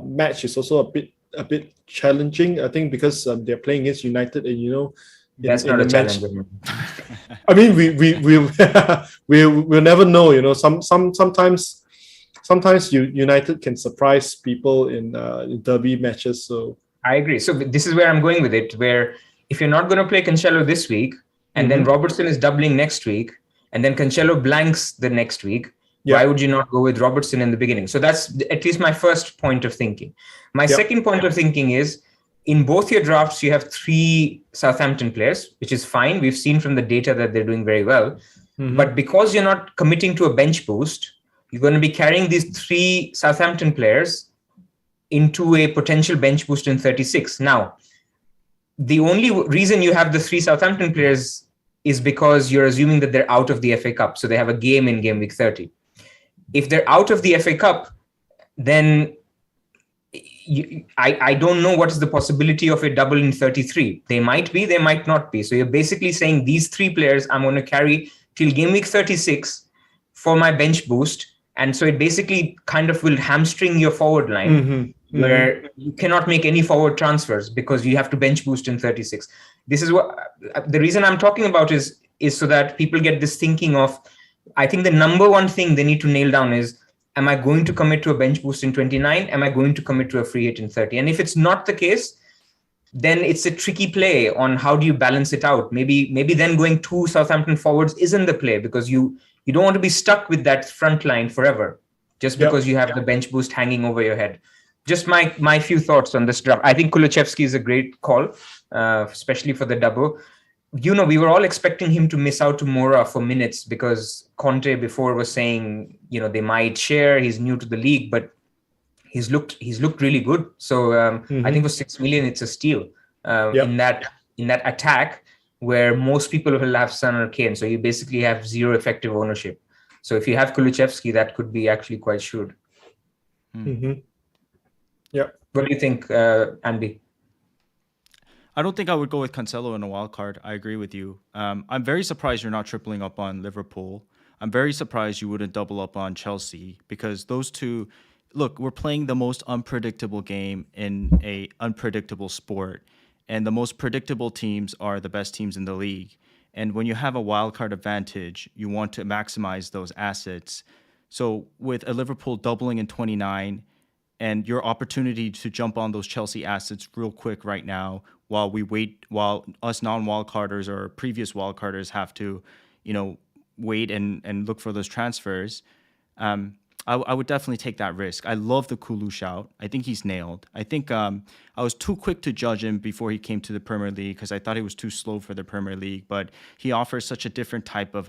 match is also a bit challenging. I think because they're playing against United, and that's not a challenge. We'll never know. Sometimes United can surprise people in derby matches. So I agree. So this is where I'm going with it. Where if you're not going to play Cancelo this week, and then Robertson is doubling next week, and then Cancelo blanks the next week, why would you not go with Robertson in the beginning? So that's at least my first point of thinking. My second point of thinking is, in both your drafts, you have 3 Southampton players, which is fine. We've seen from the data that they're doing very well. But because you're not committing to a bench boost, you're going to be carrying these 3 Southampton players into a potential bench boost in 36. Now, the only reason you have the 3 Southampton players is because you're assuming that they're out of the FA Cup. So they have a game in game week 30. If they're out of the FA Cup, then I don't know what is the possibility of a double in 33. They might be, they might not be. So you're basically saying these 3 players I'm going to carry till game week 36 for my bench boost. And so it basically kind of will hamstring your forward line, where you cannot make any forward transfers because you have to bench boost in 36. This is what the reason I'm talking about is so that people get this thinking of, I think the number one thing they need to nail down is, am I going to commit to a bench boost in 29? Am I going to commit to a free hit in 30? And if it's not the case, then it's a tricky play on how do you balance it out. Maybe then going 2 Southampton forwards isn't the play, because you You don't want to be stuck with that front line forever just because you have the bench boost hanging over your head. just my few thoughts on this draft. I think Kulusevski is a great call, especially for the double. We were all expecting him to miss out to Mora for minutes because Conte before was saying, they might share. He's new to the league, but he's looked really good. So I think for 6 million, it's a steal in that attack where most people will have Son or Kane. So you basically have zero effective ownership. So if you have Kulusevski, that could be actually quite shrewd. Yeah. What do you think, Andy? I don't think I would go with Cancelo in a wild card. I agree with you. I'm very surprised you're not tripling up on Liverpool. I'm very surprised you wouldn't double up on Chelsea because those two, look, we're playing the most unpredictable game in a unpredictable sport. And the most predictable teams are the best teams in the league. And when you have a wild card advantage, you want to maximize those assets. So with a Liverpool doubling in 29 and your opportunity to jump on those Chelsea assets real quick right now while we wait, while us non-wildcarders or previous wildcarders have to, wait and look for those transfers, I would definitely take that risk. I love the Kulu shout. I think he's nailed. I think I was too quick to judge him before he came to the Premier League because I thought he was too slow for the Premier League. But he offers such a different type of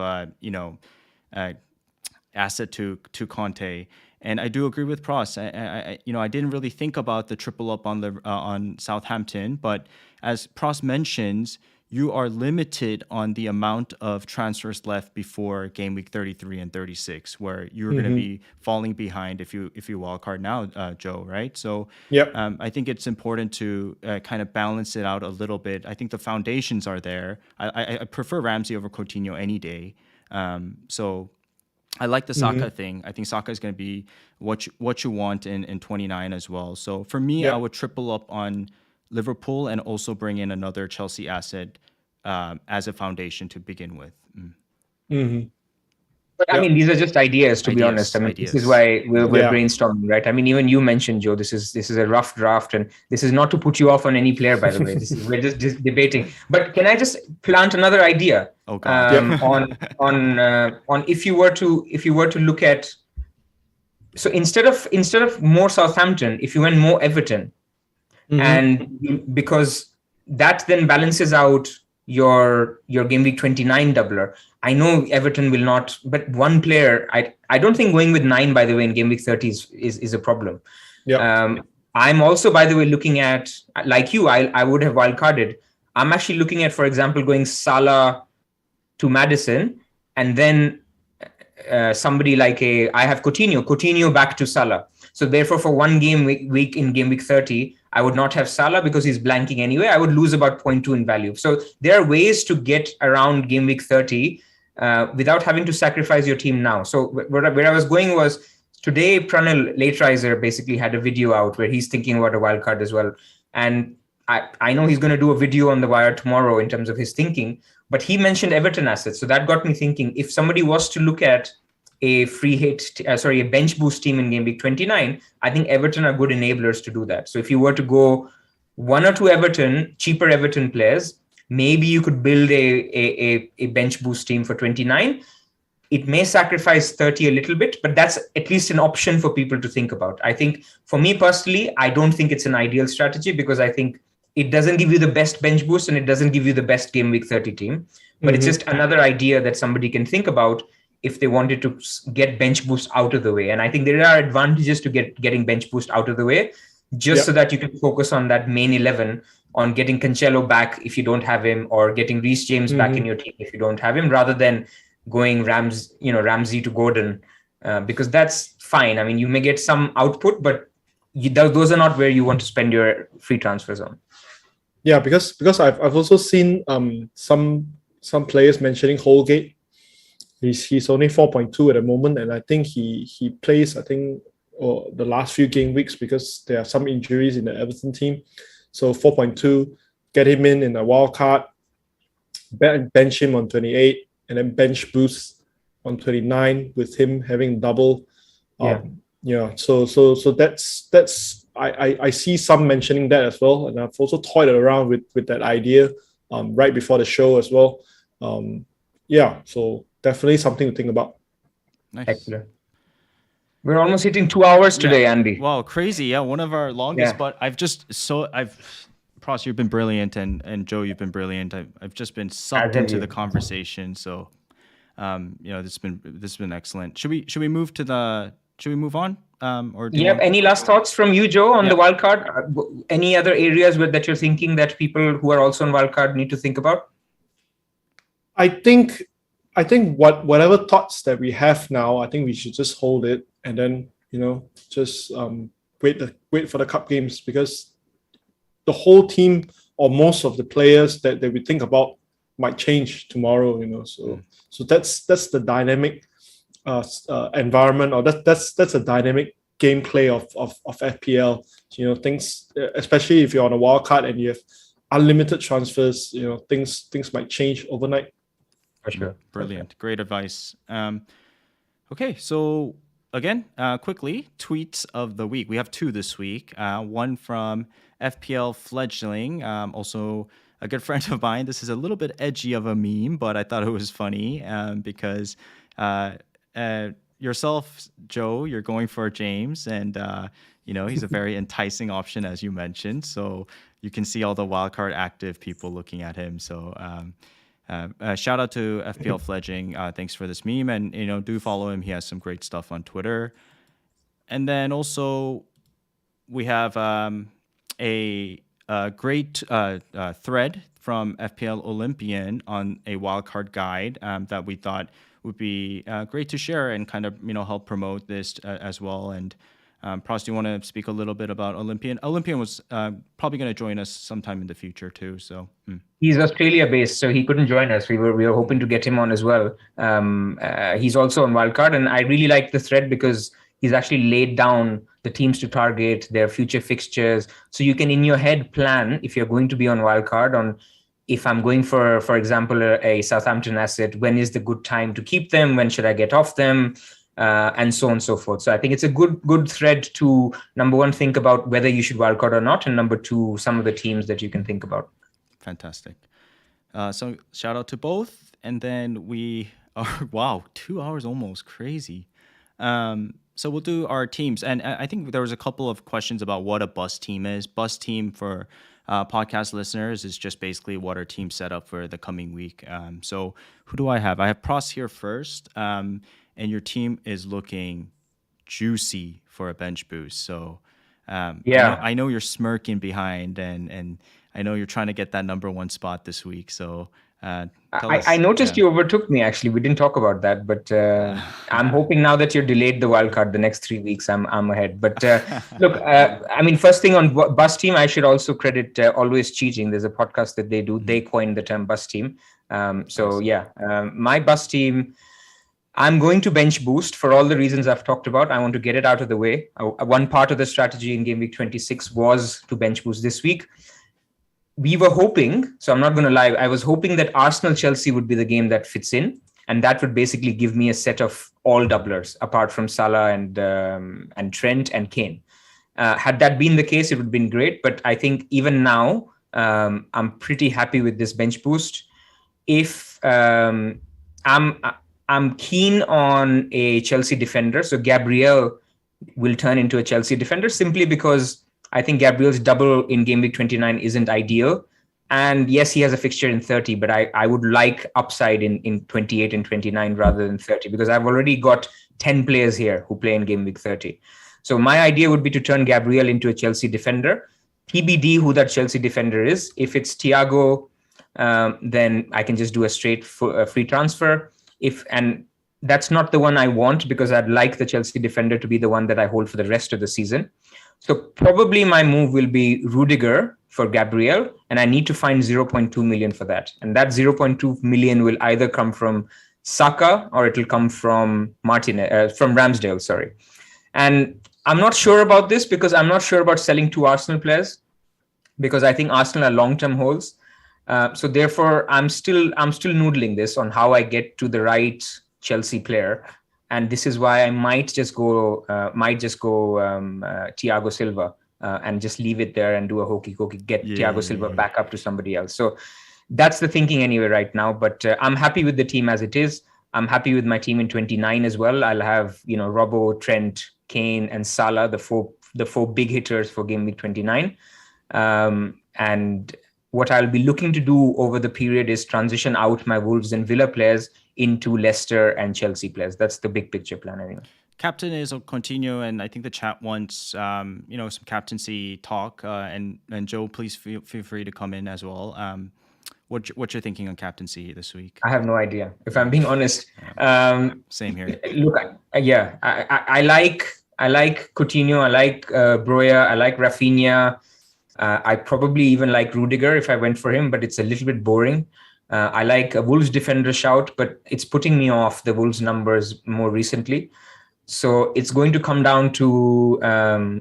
asset to Conte. And I do agree with Pras. I didn't really think about the triple up on Southampton, but as Pras mentions, you are limited on the amount of transfers left before game week 33 and 36, where you're going to be falling behind if you wildcard now, Zhou, right? So I think it's important to kind of balance it out a little bit. I think the foundations are there. I prefer Ramsey over Coutinho any day. So I like the Saka thing. I think Saka is going to be what you want in 29 as well. So for me, I would triple up on Liverpool and also bring in another Chelsea asset as a foundation to begin with. But I mean, these are just ideas, to be honest. I mean, this is why we're brainstorming, right? I mean, even you mentioned, Joe, this is a rough draft, and this is not to put you off on any player, by the way. We're just debating. But can I just plant another idea on if you were to look at, so instead of more Southampton, if you went more Everton, and because that then balances out your game week 29 doubler. I know Everton will not, but one player, I don't think going with 9, by the way, in game week 30 is a problem. I'm also, by the way, looking at, like you, I would have wildcarded. I'm actually looking at, for example, going Salah to Maddison, and then somebody like I have Coutinho back to Salah. So therefore, for one game week in game week 30, I would not have Salah because he's blanking anyway. I would lose about 0.2 in value. So there are ways to get around game week 30 without having to sacrifice your team now. So where I was going was today, Pranil Laterizer basically had a video out where he's thinking about a wild card as well. And I know he's going to do a video on the wire tomorrow in terms of his thinking, but he mentioned Everton assets. So that got me thinking, if somebody was to look at a a bench boost team in game week 29, I think Everton are good enablers to do that. So if you were to go 1 or 2 cheaper Everton players, maybe you could build a bench boost team for 29. It may sacrifice 30 a little bit, but that's at least an option for people to think about. I think for me personally, I don't think it's an ideal strategy because I think it doesn't give you the best bench boost and it doesn't give you the best game week 30 team. But it's just another idea that somebody can think about if they wanted to get bench boost out of the way. And I think there are advantages to getting bench boost out of the way, just so that you can focus on that main 11, on getting Cancelo back if you don't have him, or getting Reece James back in your team if you don't have him, rather than going Ramsey to Gordon, because that's fine. I mean, you may get some output, but those are not where you want to spend your free transfers on. Yeah, because I've also seen some players mentioning Holgate. He's only 4.2 at the moment, and I think he plays, the last few game weeks because there are some injuries in the Everton team. So 4.2, get him in a wild card, bench him on 28, and then bench boost on 29 with him having double. So that's I see some mentioning that as well, and I've also toyed around with that idea right before the show as well. So definitely something to think about. Nice. Excellent. We're almost hitting 2 hours today, Andy. Wow, crazy. Yeah, one of our longest, but Pras, you've been brilliant, and Zhou, you've been brilliant. I've just been sucked into the conversation. So, this has been excellent. Should we move on? Or do you have any last thoughts from you, Zhou, on the wildcard? Any other areas that you're thinking that people who are also on wildcard need to think about? I think whatever thoughts that we have now, I think we should just hold it and then just wait for the cup games, because the whole team or most of the players that we think about might change tomorrow. So that's the dynamic environment, or that's a dynamic gameplay of FPL. Things, especially if you're on a wild card and you have unlimited transfers, things might change overnight. For sure. Brilliant. Great advice. Okay, so again, quickly, tweets of the week. We have 2 this week. One from FPL Fledgling, also a good friend of mine. This is a little bit edgy of a meme, but I thought it was funny because yourself, Zhou, you're going for James, and he's a very enticing option, as you mentioned. So you can see all the wildcard active people looking at him. So shout out to FPL Fledgling. Thanks for this meme, and do follow him. He has some great stuff on Twitter. And then also we have a great thread from FPL Olympian on a wildcard guide that we thought would be great to share and kind of help promote this as well. And Pras, do you want to speak a little bit about Olympian? Olympian was probably going to join us sometime in the future too. So he's Australia-based, so he couldn't join us. We were hoping to get him on as well. He's also on wildcard, and I really like the thread because he's actually laid down the teams to target, their future fixtures, so you can in your head plan if you're going to be on wildcard on. If I'm going for example, a Southampton asset, when is the good time to keep them? When should I get off them? And so on and so forth. So I think it's a good thread to, number one, think about whether you should wildcard or not, and number two, some of the teams that you can think about. Fantastic. So shout out to both. And then we are, wow, 2 hours almost, crazy. So we'll do our teams. And I think there was a couple of questions about what a bus team is. Bus team for podcast listeners is just basically what our team set up for the coming week. So who do I have? I have Pras here first. And your team is looking juicy for a bench boost. So I know you're smirking behind, and I know you're trying to get that number 1 spot this week. So I noticed you overtook me, actually. We didn't talk about that, but I'm hoping now that you're delayed the wild card the next 3 weeks, I'm ahead. But look, first thing on bus team, I should also credit Always Cheating. There's a podcast that they do. They coined the term bus team. My bus team, I'm going to bench boost for all the reasons I've talked about. I want to get it out of the way. One part of the strategy in Gameweek 26 was to bench boost this week. We were hoping, so I'm not going to lie, I was hoping that Arsenal-Chelsea would be the game that fits in, and that would basically give me a set of all doublers, apart from Salah and Trent and Kane. Had that been the case, it would have been great, but I think even now, I'm pretty happy with this bench boost. If I'm keen on a Chelsea defender. So Gabriel will turn into a Chelsea defender simply because I think Gabriel's double in Game Week 29 isn't ideal. And yes, he has a fixture in 30, but I would like upside in 28 and 29 rather than 30, because I've already got 10 players here who play in Game Week 30. So my idea would be to turn Gabriel into a Chelsea defender. TBD who that Chelsea defender is. If it's Thiago, then I can just do a straight free transfer. And that's not the one I want, because I'd like the Chelsea defender to be the one that I hold for the rest of the season. So probably my move will be Rudiger for Gabriel, and I need to find 0.2 million for that. And that 0.2 million will either come from Saka or it will come from from Ramsdale, sorry. And I'm not sure about this because I'm not sure about selling 2 Arsenal players, because I think Arsenal are long-term holds. So therefore, I'm still noodling this on how I get to the right Chelsea player, and this is why I might just go Thiago Silva and just leave it there and do a hokey get Thiago Silva back up to somebody else. So that's the thinking anyway right now. But I'm happy with the team as it is. I'm happy with my team in 29 as well. I'll have, Robbo, Trent, Kane, and Salah, the four big hitters for game week 29. And what I'll be looking to do over the period is transition out my Wolves and Villa players into Leicester and Chelsea players. That's the big picture plan anyway. Captain is Coutinho, and I think the chat wants some captaincy talk. And Zhou, please feel free to come in as well. What you're thinking on captaincy this week? I have no idea, if I'm being honest. Same here. Look, I like Coutinho. I like Broja. I like Rafinha. I probably even like Rudiger if I went for him, but it's a little bit boring. I like a Wolves defender shout, but it's putting me off the Wolves numbers more recently. So it's going to come down to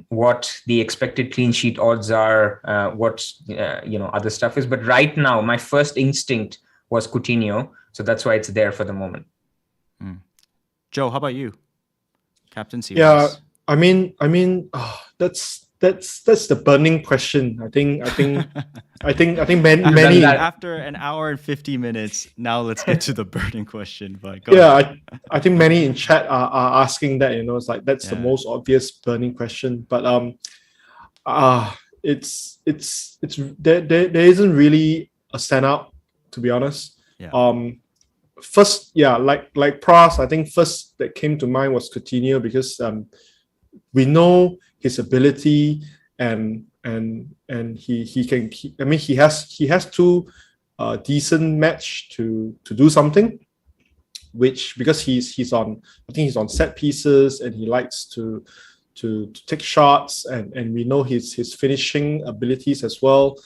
what the expected clean sheet odds are, what other stuff is. But right now, my first instinct was Coutinho, so that's why it's there for the moment. Zhou, how about you? Captaincy. Yeah, I mean, that's the burning question. I think many. After an hour and 50 minutes, now let's get to the burning question. But I think many in chat are asking that. It's like that's the most obvious burning question. But it's there isn't really a standout, to be honest. Yeah. First, like Pras, I think first that came to mind was Coutinho because we know his ability and he has two decent match to do something, which because he's on set pieces and he likes to take shots and we know his finishing abilities as well.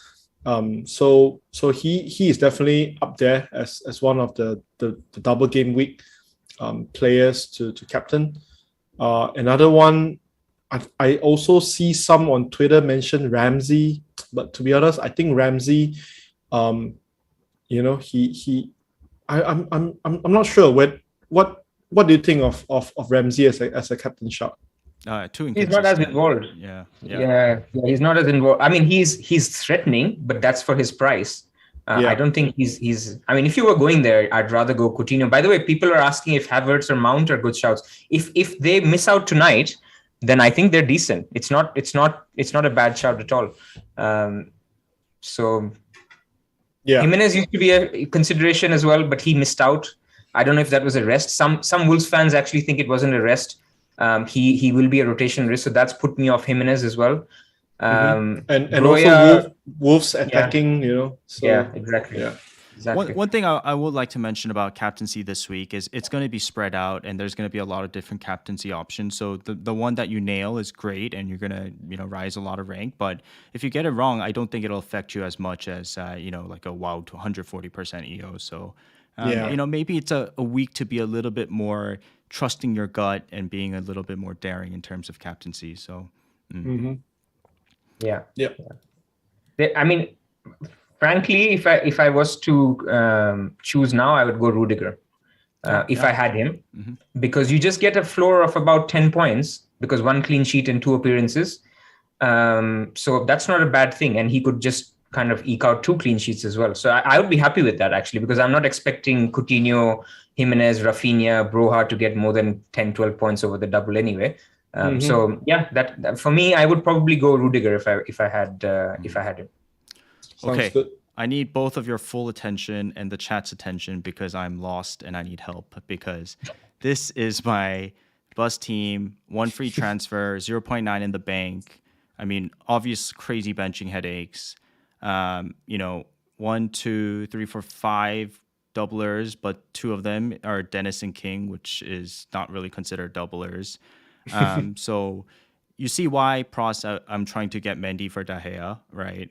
So he is definitely up there as one of the double game week players to captain. Another one, I also see some on Twitter mention Ramsey, but to be honest, I think Ramsey, I'm not sure what do you think of Ramsey as a captain shot? He's not as involved. Yeah, he's not as involved. I mean, he's threatening, but that's for his price. I don't think he's. I mean, if you were going there, I'd rather go Coutinho. By the way, people are asking if Havertz or Mount are good shouts. If they miss out tonight, then I think they're decent. It's not a bad shout at all. Jimenez used to be a consideration as well, but he missed out. I don't know if that was a rest. Some Wolves fans actually think it wasn't a rest. He will be a rotation risk, so that's put me off Jimenez as well. And also Wolves attacking, So, exactly. Yeah. Exactly. One thing I would like to mention about captaincy this week is it's going to be spread out and there's going to be a lot of different captaincy options. So the one that you nail is great and you're going to rise a lot of rank. But if you get it wrong, I don't think it'll affect you as much as like a wow to 140% EO. So maybe it's a week to be a little bit more trusting your gut and being a little bit more daring in terms of captaincy. So I mean, frankly, if I was to choose now, I would go Rudiger if I had him, because you just get a floor of about 10 points because one clean sheet and 2 appearances. So that's not a bad thing, and he could just kind of eke out 2 clean sheets as well. So I would be happy with that actually, because I'm not expecting Coutinho, Jimenez, Rafinha, Broja to get more than 10, 12 points over the double anyway. So that for me, I would probably go Rudiger if I had him. Okay, good. I need both of your full attention and the chat's attention because I'm lost and I need help because this is my bus team, 1 free transfer, 0.9 in the bank. I mean, obvious crazy benching headaches. 1, 2, 3, 4, 5 doublers, but 2 of them are Dennis and King, which is not really considered doublers. So you see why, Pras, I'm trying to get Mendy for De Gea, right?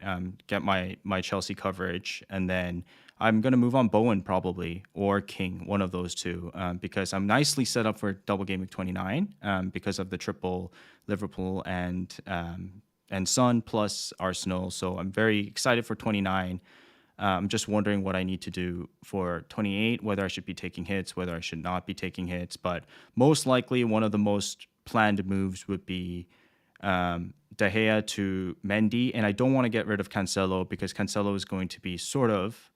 Get my Chelsea coverage. And then I'm going to move on Bowen probably, or King, one of those two, because I'm nicely set up for double game week 29 because of the triple Liverpool and Son plus Arsenal. So I'm very excited for 29. I'm just wondering what I need to do for 28, whether I should be taking hits, whether I should not be taking hits. But most likely one of the most planned moves would be De Gea to Mendy, and I don't want to get rid of Cancelo because Cancelo is going to be sort of,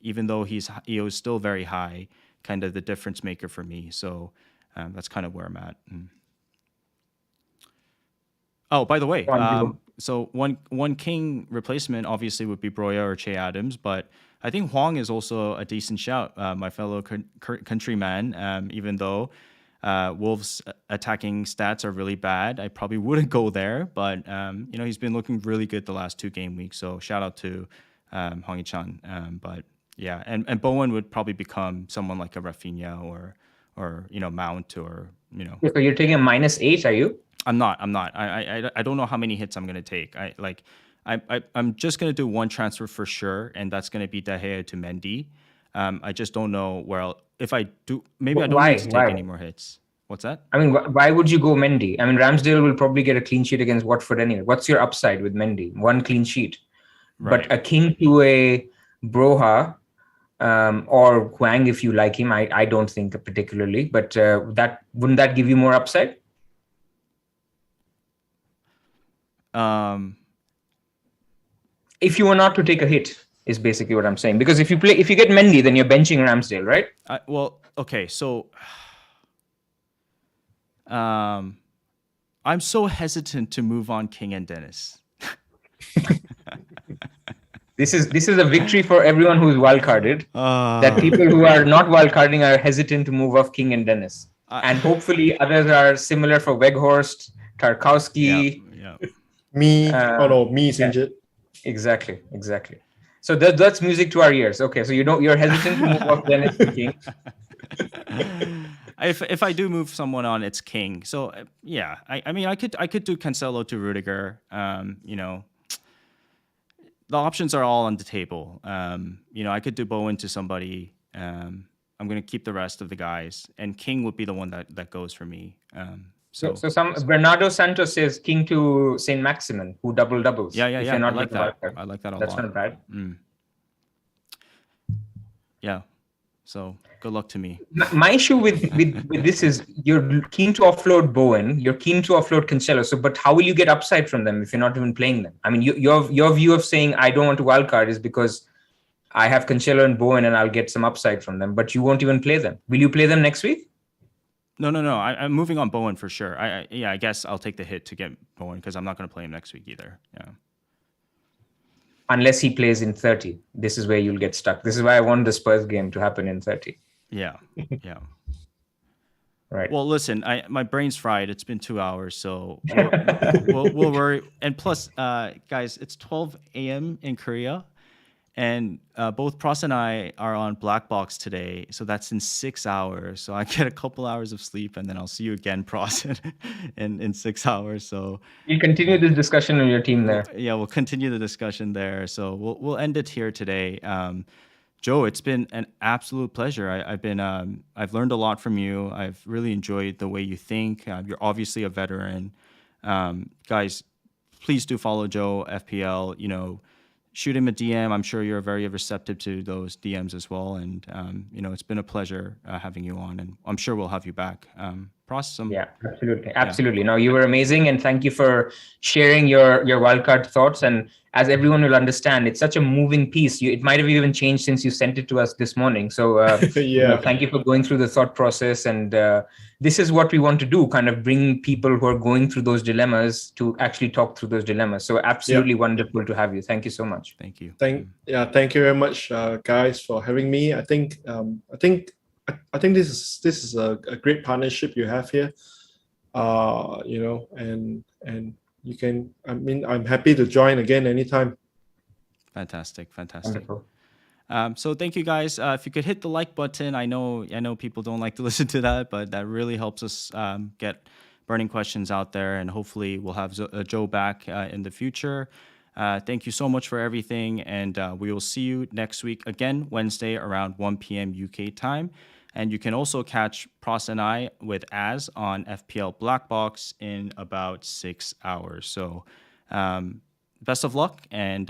even though he is still very high, kind of the difference maker for me. So that's kind of where I'm at. Oh, by the way, so one king replacement obviously would be Broya or Che Adams, but I think Huang is also a decent shout, my fellow countryman. Even though Wolves' attacking stats are really bad, I probably wouldn't go there. But he's been looking really good the last 2 game weeks. So shout out to Hong Yi-chan. But yeah, and Bowen would probably become someone like a Rafinha or Mount or So you're taking a -8, are you? I'm not. I don't know how many hits I'm gonna take. I'm just gonna do one transfer for sure, and that's gonna be De Gea to Mendy. I just don't know if I do. Maybe I don't need to take any more hits. What's that? I mean, why would you go Mendy? I mean, Ramsdale will probably get a clean sheet against Watford anyway. What's your upside with Mendy? 1 clean sheet, right. But a king to a Broha. Or Huang, if you like him, I don't think particularly, but wouldn't that give you more upside? If you were not to take a hit, is basically what I'm saying. Because if you get Mendy, then you're benching Ramsdale, right? Well, okay, so I'm so hesitant to move on King and Dennis. This is a victory for everyone who is wildcarded. That people who are not wildcarding are hesitant to move off King and Dennis, and hopefully others are similar for Weghorst, Tarkowski. Yeah. Me, me is injured. Exactly. So that's music to our ears. Okay, so you're hesitant to move off Dennis to King. If I do move someone on, it's King. So yeah, I mean I could do Cancelo to Rudiger. The options are all on the table. I could do Bowen to somebody. I'm going to keep the rest of the guys, and King would be the one that goes for me. So Bernardo Santos says King to Saint Maximin, who doubles. Yeah. I like that. I like that a lot. That's not bad. Yeah. So good luck to me. My issue with this is you're keen to offload Bowen, you're keen to offload Cancelo. So, but how will you get upside from them if you're not even playing them? I mean, your view of saying I don't want to wildcard is because I have Cancelo and Bowen and I'll get some upside from them, but you won't even play them. Will you play them next week? No. I'm moving on Bowen for sure. I guess I'll take the hit to get Bowen because I'm not going to play him next week either. Yeah. Unless he plays in 30. This is where you'll get stuck. This is why I want the Spurs game to happen in 30. Yeah. Right. Well, listen, my brain's fried. It's been 2 hours, so we'll worry. And plus, guys, it's 12 a.m. in Korea, and both Pras and I are on Black Box today, so that's in 6 hours. So I get a couple hours of sleep, and then I'll see you again, Pras, in 6 hours. So you continue this discussion on your team there. Yeah, we'll continue the discussion there. So we'll end it here today. Zhou, it's been an absolute pleasure. I've learned a lot from you. I've really enjoyed the way you think. You're obviously a veteran. Guys, please do follow ZhouFPL. Shoot him a DM. I'm sure you're very receptive to those DMs as well. And, it's been a pleasure having you on, and I'm sure we'll have you back. Pras, yeah, absolutely. No, you were amazing. And thank you for sharing your wildcard thoughts. And as everyone will understand, it's such a moving piece. It might have even changed since you sent it to us this morning. So thank you for going through the thought process. And this is what we want to do, kind of bring people who are going through those dilemmas to actually talk through those dilemmas. So absolutely wonderful to have you. Thank you so much. Thank you. Thank you very much, guys, for having me. I think this is a great partnership you have here. And you can. I'm happy to join again anytime. Fantastic. Wonderful. So thank you guys. If you could hit the like button, I know people don't like to listen to that, but that really helps us get burning questions out there, and hopefully we'll have Zhou back in the future. Thank you so much for everything, and we will see you next week again, Wednesday around 1 p.m. UK time. And you can also catch Pras and I with Az on FPL Black Box in about 6 hours. So best of luck, and